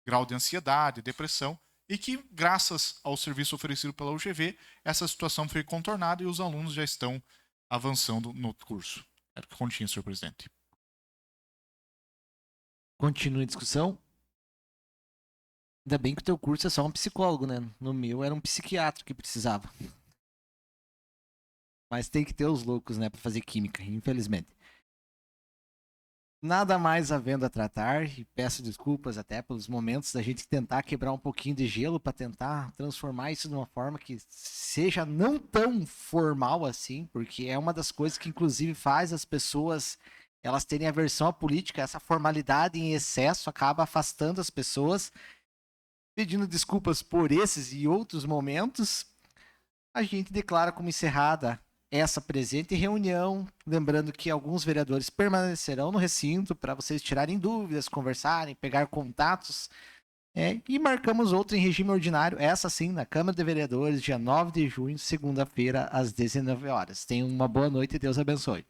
grau de ansiedade, depressão, e que, graças ao serviço oferecido pela UGV, essa situação foi contornada e os alunos já estão avançando no curso. Era o que continha, senhor presidente. Continua a discussão. Ainda bem que o teu curso é só um psicólogo, né? No meu era um psiquiatra que precisava. Mas tem que ter os loucos, né? Pra fazer química, infelizmente. Nada mais havendo a tratar, e peço desculpas até pelos momentos da gente tentar quebrar um pouquinho de gelo para tentar transformar isso de uma forma que seja não tão formal assim, porque é uma das coisas que inclusive faz as pessoas elas terem aversão à política, essa formalidade em excesso acaba afastando as pessoas. Pedindo desculpas por esses e outros momentos, a gente declara como encerrada essa presente reunião, lembrando que alguns vereadores permanecerão no recinto para vocês tirarem dúvidas, conversarem, pegar contatos, e marcamos outra em regime ordinário, essa sim, na Câmara de Vereadores, dia 9 de junho, segunda-feira, às 19 horas. Tenham uma boa noite e Deus abençoe.